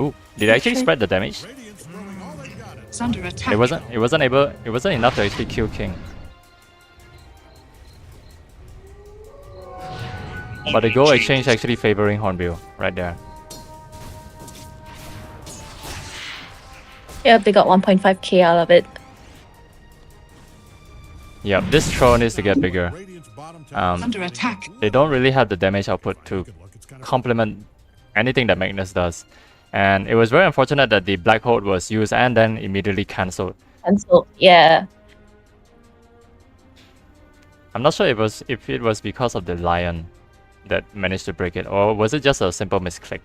Ooh, did they actually Okay. spread the damage? Radiant's throwing all they've got at us. Is under attack. It wasn't enough to actually kill King. But the goal exchange actually favoring Hornbill right there. Yep, they got 1.5k out of it. Yeah, this throw needs to get bigger. Radiant's bottom tower. Is under attack. They don't really have the damage output to Look, it's kinda complement anything that Magnus does. And it was very unfortunate that the Black Hole was used and then immediately cancelled. And so, yeah. I'm not sure if it was because of the lion that managed to break it, or was it just a simple misclick?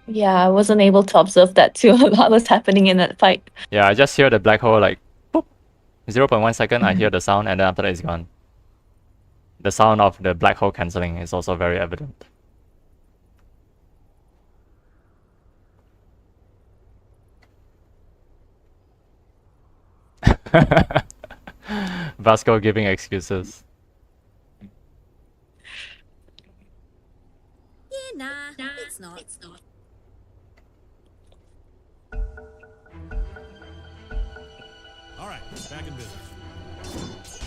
Yeah, I wasn't able to observe that too. A lot was happening in that fight. Yeah, I just hear the black hole like boop, 0.1 second. I hear the sound, and then after that it's gone. The sound of the black hole cancelling is also very evident. Vasco giving excuses. Yeah, nah, it's not. It's not. All right, back in business.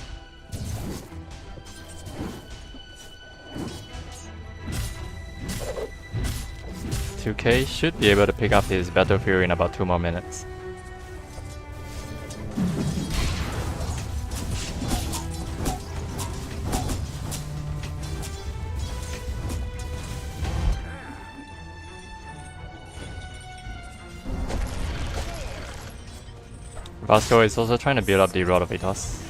2K should be able to pick up his Battle Fury in about 2 more minutes. Vasco is also trying to build up the Rod of Atos.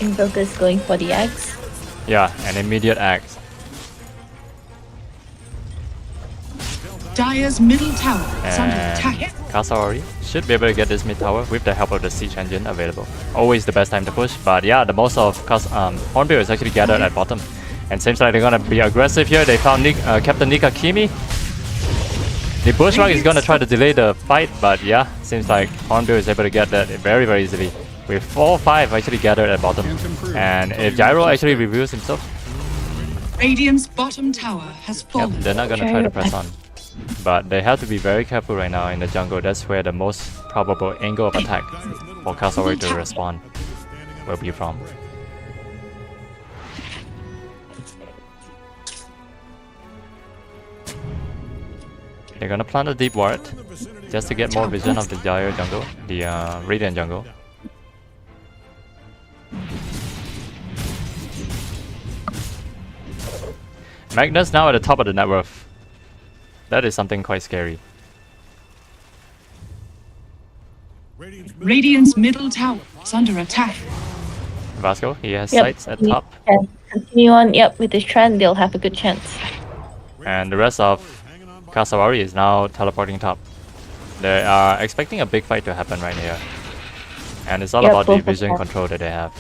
Invoker is going for the axe. Yeah, an immediate axe. Dire's middle tower is under And attack. Cassowary should be able to get this mid tower with the help of the siege engine available. Always the best time to push, but yeah, the most of Hornbill is actually gathered at bottom. And seems like they're gonna be aggressive here. They found Captain Nikakimi. The Bushwhack is gonna try to delay the fight, but yeah, seems like Hornbill is able to get that very, very easily. With 4-5 actually gathered at bottom. And if Gyro actually reveals himself, Radiant's bottom tower has yep, fallen. they're not gonna try to press on. But they have to be very careful right now in the jungle. That's where the most probable angle of attack for Cassowary to respond will be from. They're gonna plant a deep ward just to get more vision of the Gyro jungle, the Radiant jungle. Magnus now at the top of the net worth. That is something quite scary. Radiant's middle tower is under attack. Vasco, he has Yep, sights at he top. can continue on. Yep, with this trend, they'll have a good chance. And the rest of Cassowary is now teleporting top. They are expecting a big fight to happen right here. And it's all Yep, about the both of vision them. control that they have.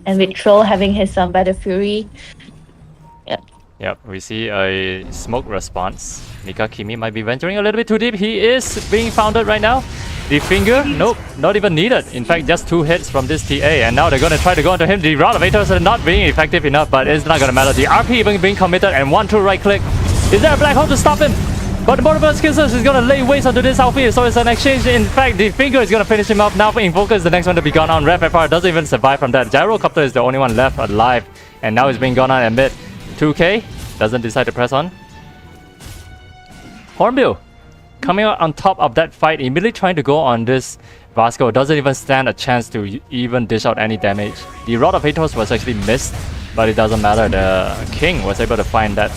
And with Troll having his Battle Fury, Yep, we see a smoke response. Nikakimi might be venturing a little bit too deep. He is being founded right now. The finger, nope, not even needed. In fact, just 2 hits from this TA, and now they're gonna try to go into him. The Rod of Atos are not being effective enough, but it's not gonna matter. The RP even being committed, and 1-2 right click. Is there a black hole to stop him? But the Mortimer's Kisses is gonna lay waste onto this outfit, so it's an exchange. In fact, the finger is gonna finish him off. Now Invoker is the next one to be gone on. Ref FR doesn't even survive from that. Gyrocopter is the only one left alive, and now he's being gone on at mid. 2K doesn't decide to press on. Hornbill coming out on top of that fight, immediately trying to go on this Vasco. Doesn't even stand a chance to even dish out any damage. The Rod of Atos was actually missed, but it doesn't matter. The King was able to find that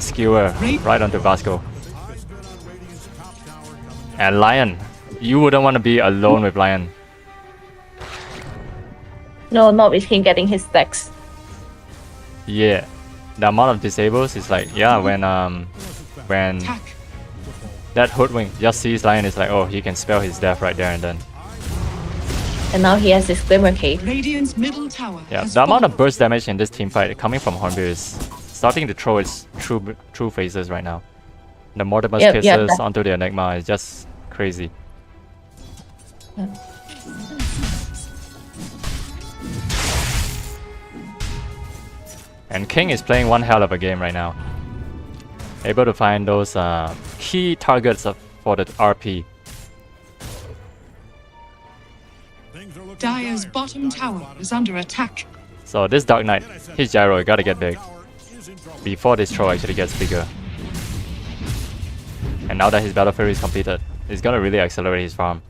skewer right onto Vasco. And Lion, you wouldn't want to be alone with Lion. no, not with him getting his stacks. Yeah, the amount of disables is like, yeah, when Attack. that Hoodwink just sees Lion, it's like, oh, he can spell his death right there and then. And now he has his Glimmer Cave. Radiant's middle tower Yeah, has the amount fallen. of burst damage in this team fight coming from Hornbill is starting to throw its true phases right now. The Mortimer's Yep, yep, Kisses that- onto the Enigma is just crazy. And King is playing one hell of a game right now. Able to find those key targets for the RP. Things are looking Dire's dire. bottom tower is under attack. So this Dark Knight, his Gyro gotta get big Tower is in trouble. before this troll actually gets bigger. And now that his Battle Fury is completed, it's gonna really accelerate his farm.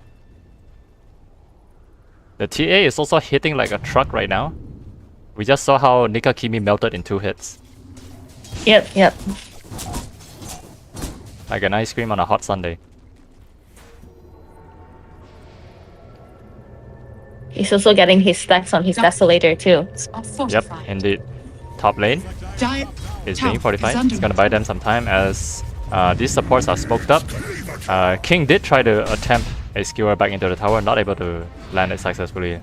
The TA is also hitting like a truck right now. We just saw how Nikakimi melted in 2 hits. Yep, yep. Like an ice cream on a hot Sunday. He's also getting his stacks on his Desolator too. Are Yep, fortified. indeed. Top lane Dire is tower being fortified. is under It's gonna buy them some time as these supports are smoked up. King did try to attempt a skewer back into the tower, not able to land it successfully.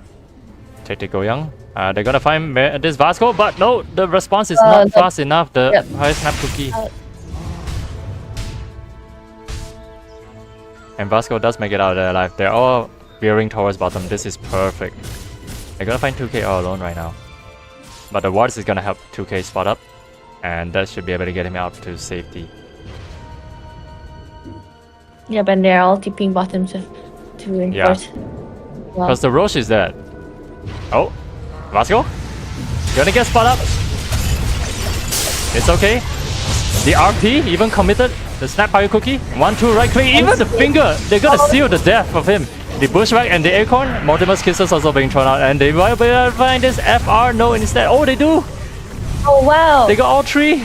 Tactical Young. They're gonna find this Vasco, but no, the response is not fast enough. The Yep. high snap cookie. And Vasco does make it out of there alive. They're all veering towards bottom. This is perfect. They're gonna find 2K all alone right now. But the wards is gonna help 2K spot up, and that should be able to get him out to safety. Yep, and they're all tipping bottom to reinforce. Wow. Because the Roche is dead. Oh, Vasco? Gonna get spot up. It's okay. The RP even committed the snap fire cookie. 1-2 right click. Even the finger. They're gonna seal the death of him. The Bushwhack and the Acorn. Mortimer's Kisses also being thrown out. And they will be able to find this FR. No, instead. Oh, they do. Oh wow! They got all 3.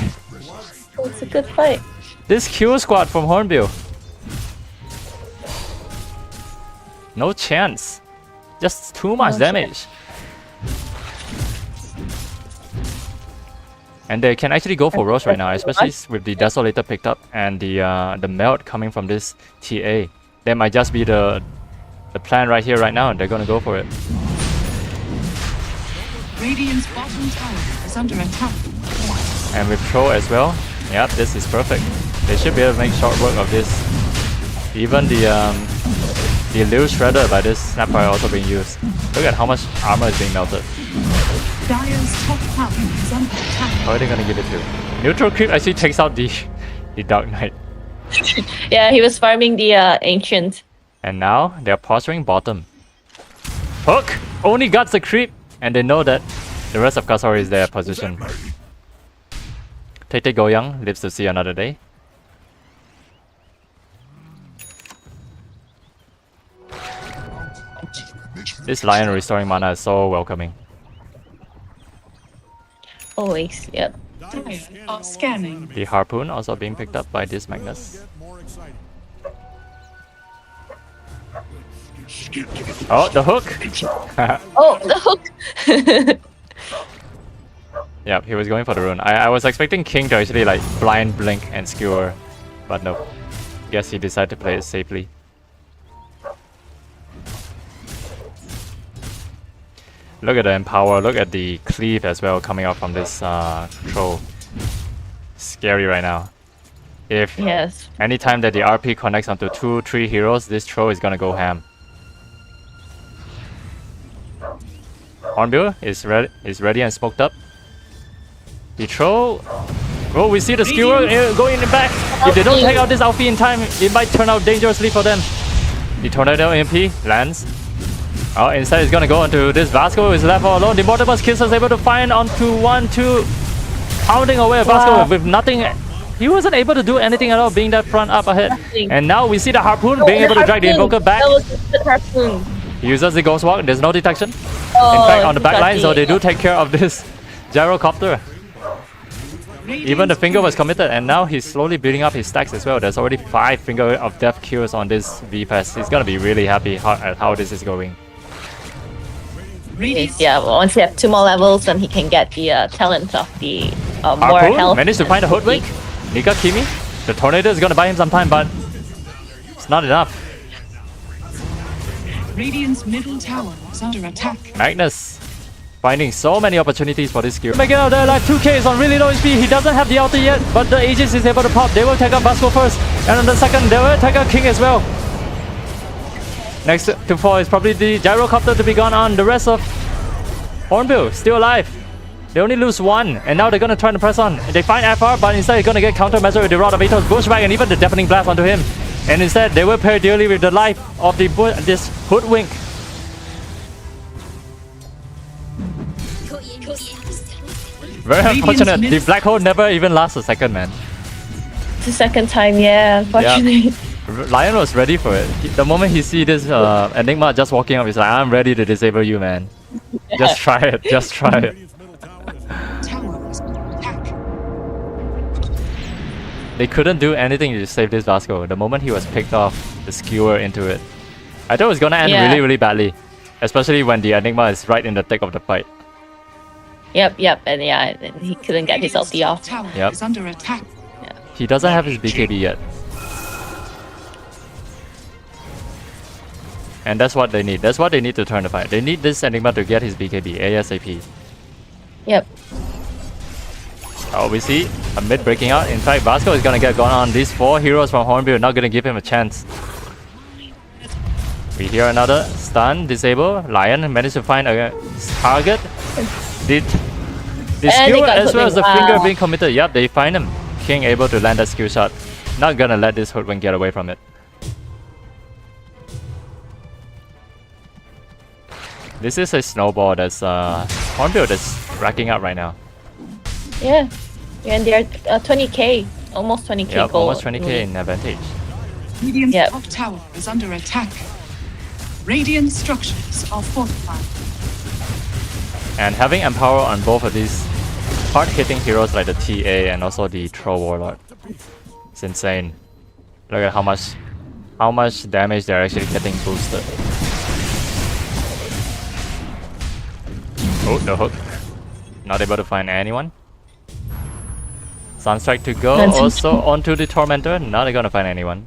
It's a good fight. This Q squad from Hornbill. No chance. Just too much No damage. And they can actually go for Roche right now, especially with the Desolator picked up and the melt coming from this TA. That might just be the plan right here, right now, and they're gonna go for it. Radiant's bottom tower is under attack. And with Troll as well. Yep, this is perfect. They should be able to make short work of this. Even the Liu Shredder by this Snapfire also being used. Look at how much armor is being melted. Dire's top tower is under attack. How are they gonna give it to? Neutral creep actually takes out the Dark Knight. Yeah, he was farming the ancient. And now they're posturing bottom. Hook only guts the creep, and they know that the rest of Cassowary is their position. Tate Goyang lives to see another day. This lion restoring mana is so welcoming. Always, yep. Dire are scanning. The harpoon also being picked up by this Magnus. Get more exciting. Oh, the hook! Oh, the hook! Yep, he was going for the rune. I was expecting King to actually like blind blink and skewer, but no. Guess he decided to play it safely. Look at the empower, look at the cleave as well coming out from this troll. Scary right now. If Yes. anytime that the RP connects onto 2-3 heroes, this troll is gonna go ham. Hornbill is ready and smoked up. The troll. Oh, we see the skewer going in the back. If they don't take out this Alfie in time, it might turn out dangerously for them. The Tornado MP lands. Oh, instead it's gonna go onto this Vasco who is left all alone. The Mortimer's Kiss was able to find onto 1-2. Pounding away Vasco with nothing. He wasn't able to do anything at all, being that front up ahead. Nothing. And now we see the Harpoon being able to drag the Invoker back. That was a good harpoon. He uses the Ghost Walk, there's no detection. Oh, In fact, on the back got line, so they do the- take care of this Gyrocopter. Even the finger was committed, and now he's slowly building up his stacks as well. There's already 5 Finger of Death kills on this V-Pass. He's gonna be really happy at how this is going. Radiant's Yeah, well, once he have 2 more levels, then he can get the talent of the more Harpoon health. managed to find a Hoodwink. Nika Kimi. The Tornado is gonna buy him some time, but it's not enough. Radiant's middle tower is under attack. Magnus finding so many opportunities for this skill. Making out there like 2K is on really low HP. He doesn't have the ulti yet, but the Aegis is able to pop. They will take out Vasco first, and on the second, they will take out King as well. Next to fall is probably the Gyrocopter to be gone on. The rest of Hornbill still alive. They only lose 1, and now they're gonna try to press on. They find FR, but instead they're gonna get countermeasure with the Rod of Atos, Bushback, and even the Deafening Blast onto him. And instead, they will pay dearly with the life of this Hoodwink. Very unfortunate. The black hole never even lasts a second, man. It's the second time, yeah, unfortunately. Lion was ready for it. The moment he see this Enigma just walking up, he's like, I'm ready to disable you, man. Just try it. Just try it. Radiant's middle tower is under Tower is under attack. They couldn't do anything to save this Vasco. The moment he was picked off, the skewer into it. I thought it was gonna end Yeah. really, really badly. Especially when the Enigma is right in the thick of the fight. Yep, and yeah, and he couldn't get his ulti off. Tower Yep. is under attack. He doesn't have his BKB yet. And that's what they need. That's what they need to turn the fight. They need this Enigma to get his BKB ASAP. Yep. Oh, we see a mid breaking out. In fact, Vasco is gonna get gone on. These 4 heroes from Hornbill are not gonna give him a chance. We hear another stun, disable. Lion managed to find a target. The they skewer got as well as the Hoodwink. finger Wow. being committed. Yep, they find him. King able to land that skill shot. Not gonna let this Hoodwink get away from it. This is a snowball that's Hornbill that's racking up right now. Yeah. And they're 20k, almost 20k Yep, gold. almost 20k in advantage. Radiant's Yep. top tower is under attack. Radiant structures are fortified. And having empower on both of these hard-hitting heroes like the TA and also the Troll Warlord It's insane. Look at how much damage they're actually getting boosted. Oh, the hook. Not able to find anyone. Sunstrike to go. Also onto the Tormentor. Not gonna find anyone.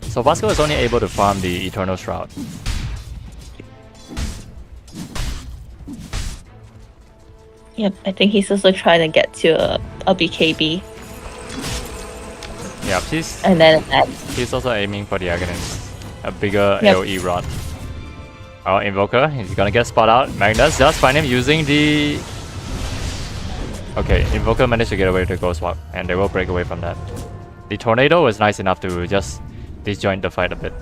So Vasco is only able to farm the Eternal Shroud. Yep, I think he's also trying to get to a BKB. Yeah, And then he's also aiming for the Aghanim's. A bigger Yep. AoE rod. Oh, Invoker, he's gonna get spot out. Magnus just find him using the... Okay, Invoker managed to get away with the Ghost Walk, and they will break away from that. The Tornado was nice enough to just disjoint the fight a bit.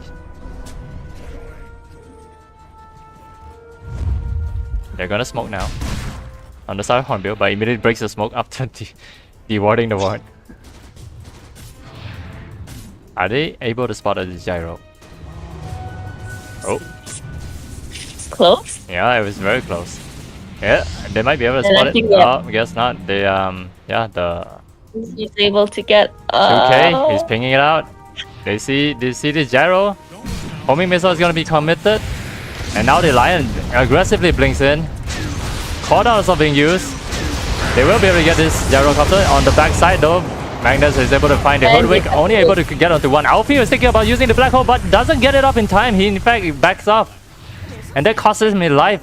They're gonna smoke now. On the side of Hornbill, but immediately breaks the smoke after dewarding the ward. Are they able to spot the gyro? Oh. close. Yeah, it was very close. Yeah, they might be able to And I spot it. think, Oh, I guess not. They yeah, the He's able to get 2K, he's pinging it out. They see this gyro. Homing missile is gonna be committed. And now the Lion aggressively blinks in. Cordon is not being used. They will be able to get this gyrocopter on the backside though. Magnus is able to find the Hoodwink, only able to get onto one. Alfie was thinking about using the black hole, but doesn't get it up in time. He in fact backs off. And that costs him life.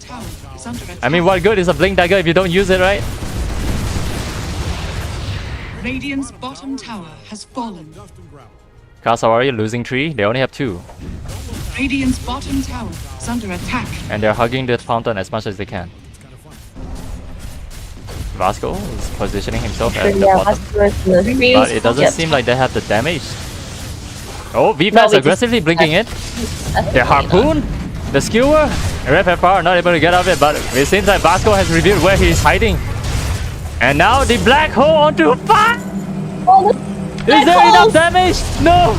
Tower is under attack. I mean, what good is a blink dagger if you don't use it, right? Radiant's bottom tower has fallen. Cassowary losing 3, they only have 2. Radiant's bottom tower is under attack. And they're hugging the fountain as much as they can. Vasco is positioning himself at the bottom. But it doesn't seem like they have the damage. Oh, VFAS aggressively blinking it. The harpoon, the skewer, Red Pepper not able to get out of it, but it seems like Vasco has revealed where he's hiding. And now the black hole onto 5! Is there enough damage? No!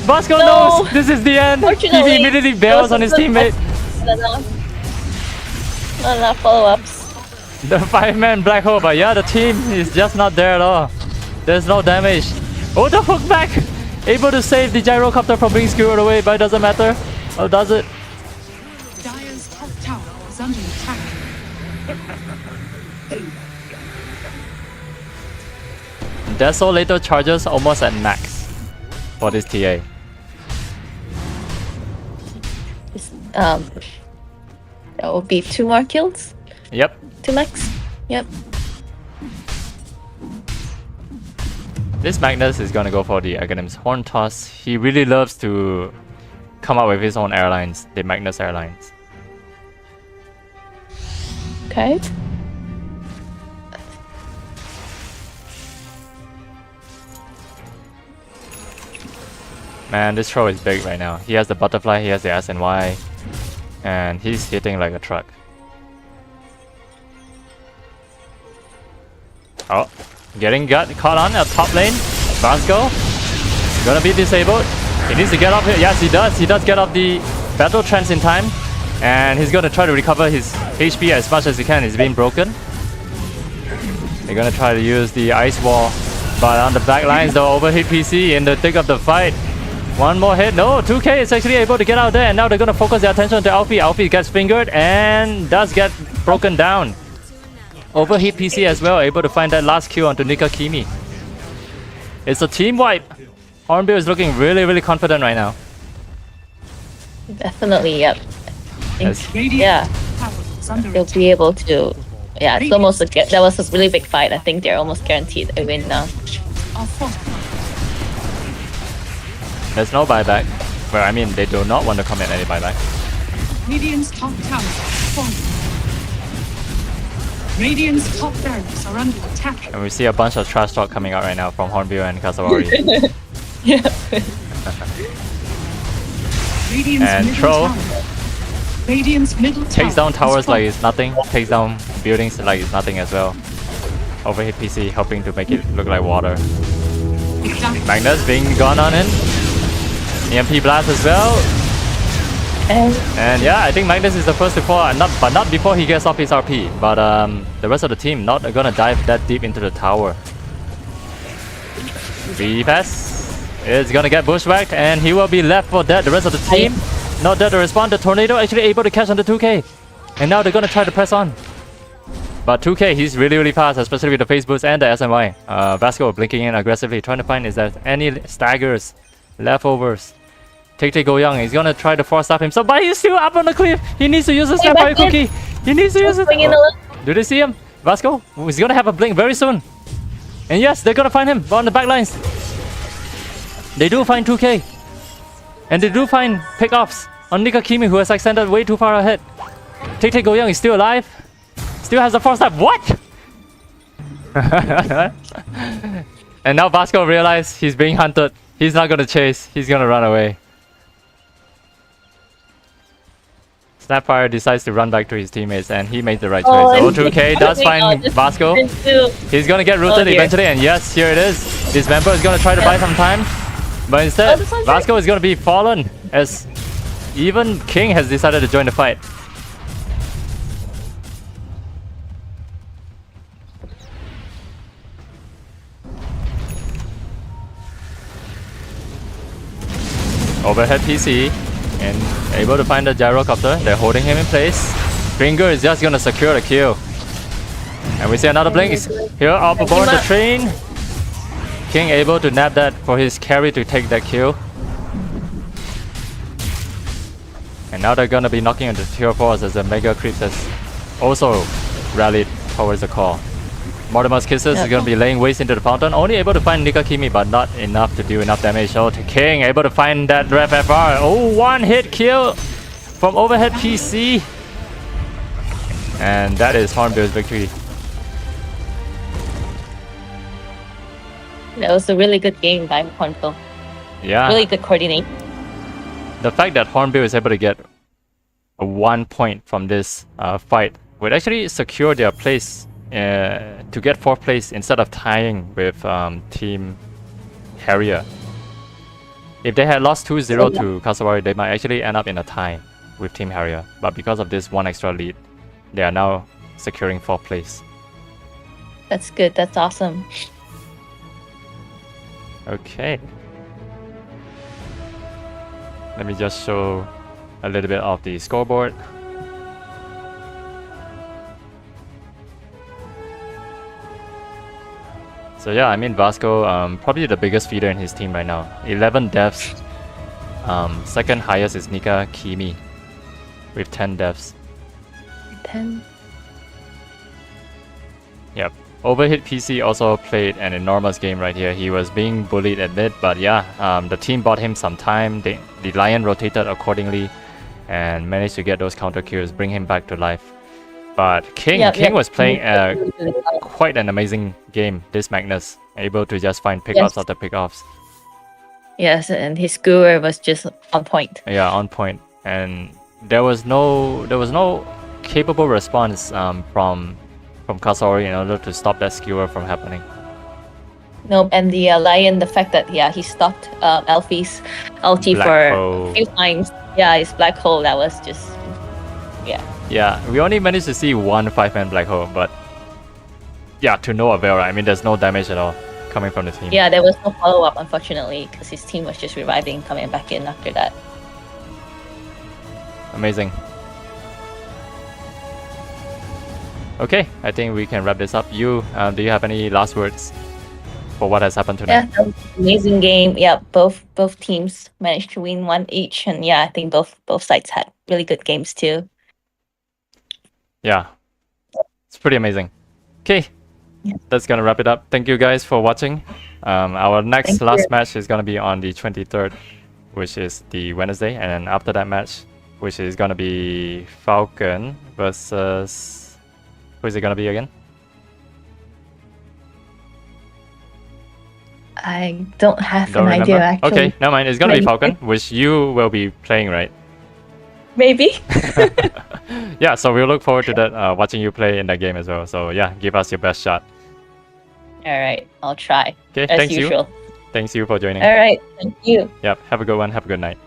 Vasco knows this is the end. He immediately bails on his teammate. Not enough follow-ups. The 5-man black hole, but yeah, the team is just not there at all. There's no damage. Oh, the hook back! Able to save the gyrocopter from being skewered away, but it doesn't matter. Oh, does it? Dire's top tower is under attack. Desolator charges almost at max for this TA. That will be 2 more kills. Yep. 2 max. Yep. This Magnus is gonna go for the Aghanim's Horn Toss. He really loves to come up with his own airlines, the Magnus Airlines. Okay. Man, this throw is big right now. He has the butterfly, he has the SNY, and he's hitting like a truck. Oh, getting caught on a top lane. Vasco gonna be disabled. He needs to get off here. Yes, he does. He does get off the battle trance in time, and he's gonna try to recover his HP as much as he can. It's been broken. They're gonna try to use the ice wall, but on the back lines, though, overhit PC in the thick of the fight. One more hit. No, 2K is actually able to get out there, and now they're gonna focus their attention to Alfie. Alfie gets fingered and does get broken down. Overheat PC as well, able to find that last kill onto Nika Kimi. It's a team wipe. Hornbill is looking really, really confident right now. Definitely, yep. Yes. Yeah, Tower is under they'll attack. be able to. Yeah, it's almost that was a really big fight. I think they're almost guaranteed a win now. Are fortified. There's no buyback. Well, I mean, they do not want to commit any buyback. Radiant's top tower has fallen. Radiant's top barracks are under attack. And we see a bunch of trash talk coming out right now from Hornbill and Cassowary. Yeah. Radiant's And middle Troll tower. Radiant's middle tower takes down has towers like fallen. it's nothing, takes down buildings like it's nothing as well. Overhit PC helping to make it look like water. Down. Magnus being gone on in. EMP blast as well. And yeah, I think Magnus is the first to fall, but not before he gets off his RP. But the rest of the team not gonna dive that deep into the tower. V-Pass is gonna get bushwhacked, and he will be left for dead. The rest of the team not there to respond. The tornado actually able to catch on the 2K, and now they're gonna try to press on. But 2K, he's really fast, especially with the phase boost and the SMY. Vasco blinking in aggressively, trying to find is there any staggers, leftovers. Take Go Young, he's gonna try to force stop himself, but he's still up on the cliff. He needs to use the Sapphire Cookie. He needs to use it. Do they see him? Vasco, he's gonna have a blink very soon. And yes, they're gonna find him on the back lines. They do find 2K. And they do find pickoffs on Nikakimi, who has extended way too far ahead. Take Go Young is still alive. Still has a force stop. What? And now Vasco realized he's being hunted. He's not gonna chase. He's gonna run away. Snapfire decides to run back to his teammates, and he made the right choice. O2K does find Vasco. He's gonna get rooted eventually, and yes, here it is. Dismember is gonna try to buy some time, but instead, Vasco is gonna be fallen as even King has decided to join the fight. Overhead PC and able to find the gyrocopter. They're holding him in place. Finger is just gonna secure the kill. And we see another blink here up aboard the train. King able to nab that for his carry to take that kill. And now they're gonna be knocking into tier 4s as the Mega Creeps has also rallied towards the core. Mortimer's Kisses is gonna be laying waste into the fountain, only able to find Nikakimi, but not enough to do enough damage. So King able to find that Ref FR. Oh, one hit kill from overhead PC. And that is Hornbill's victory. That was a really good game by Hornbill. Yeah. Really good coordination. The fact that Hornbill is able to get a 1 point from this fight would actually secure their place to get 4th place instead of tying with Team Harrier. If they had lost 2-0 to Cassowary, they might actually end up in a tie with Team Harrier. But because of this one extra lead, they are now securing 4th place. That's good. That's awesome. Okay. Let me just show a little bit of the scoreboard. So yeah, I mean Vasco, probably the biggest feeder in his team right now. 11 deaths. Second highest is Nika Kimi with 10 deaths. 10. Yep. Overhit PC also played an enormous game right here. He was being bullied a bit, but yeah, the team bought him some time. The Lion rotated accordingly and managed to get those counter kills, bring him back to life. But King was playing quite an amazing game, this Magnus. Able to just find pickoffs after pickoffs. Yes, and his skewer was just on point. Yeah, on point. And there was no capable response from Cassowary in order to stop that skewer from happening. Nope, and the Lion, the fact that he stopped Alfie's ulti for a few times. Yeah, his black hole, that was just Yeah, we only managed to see one 5-man black hole, but yeah, to no avail, right? I mean, there's no damage at all coming from the team. Yeah, there was no follow-up, unfortunately, because his team was just reviving, coming back in after that. Amazing. Okay, I think we can wrap this up. You, do you have any last words for what has happened tonight? Yeah, that was an amazing game. Yeah, both teams managed to win one each, and yeah, I think both sides had really good games too. Yeah, it's pretty amazing. Okay, that's gonna wrap it up. Thank you guys for watching. Our last match is gonna be on the 23rd, which is the Wednesday, and then after that match, which is gonna be Falcon versus, who is it gonna be again? I don't have an idea actually. Okay, never mind. It's gonna be Falcon, which you will be playing, right? Maybe. Yeah, so we'll look forward to that, watching you play in that game as well. So yeah, give us your best shot. All right, I'll try. Okay, as thanks usual. Thanks you for joining. All right, thank you. Yep, have a good one. Have a good night.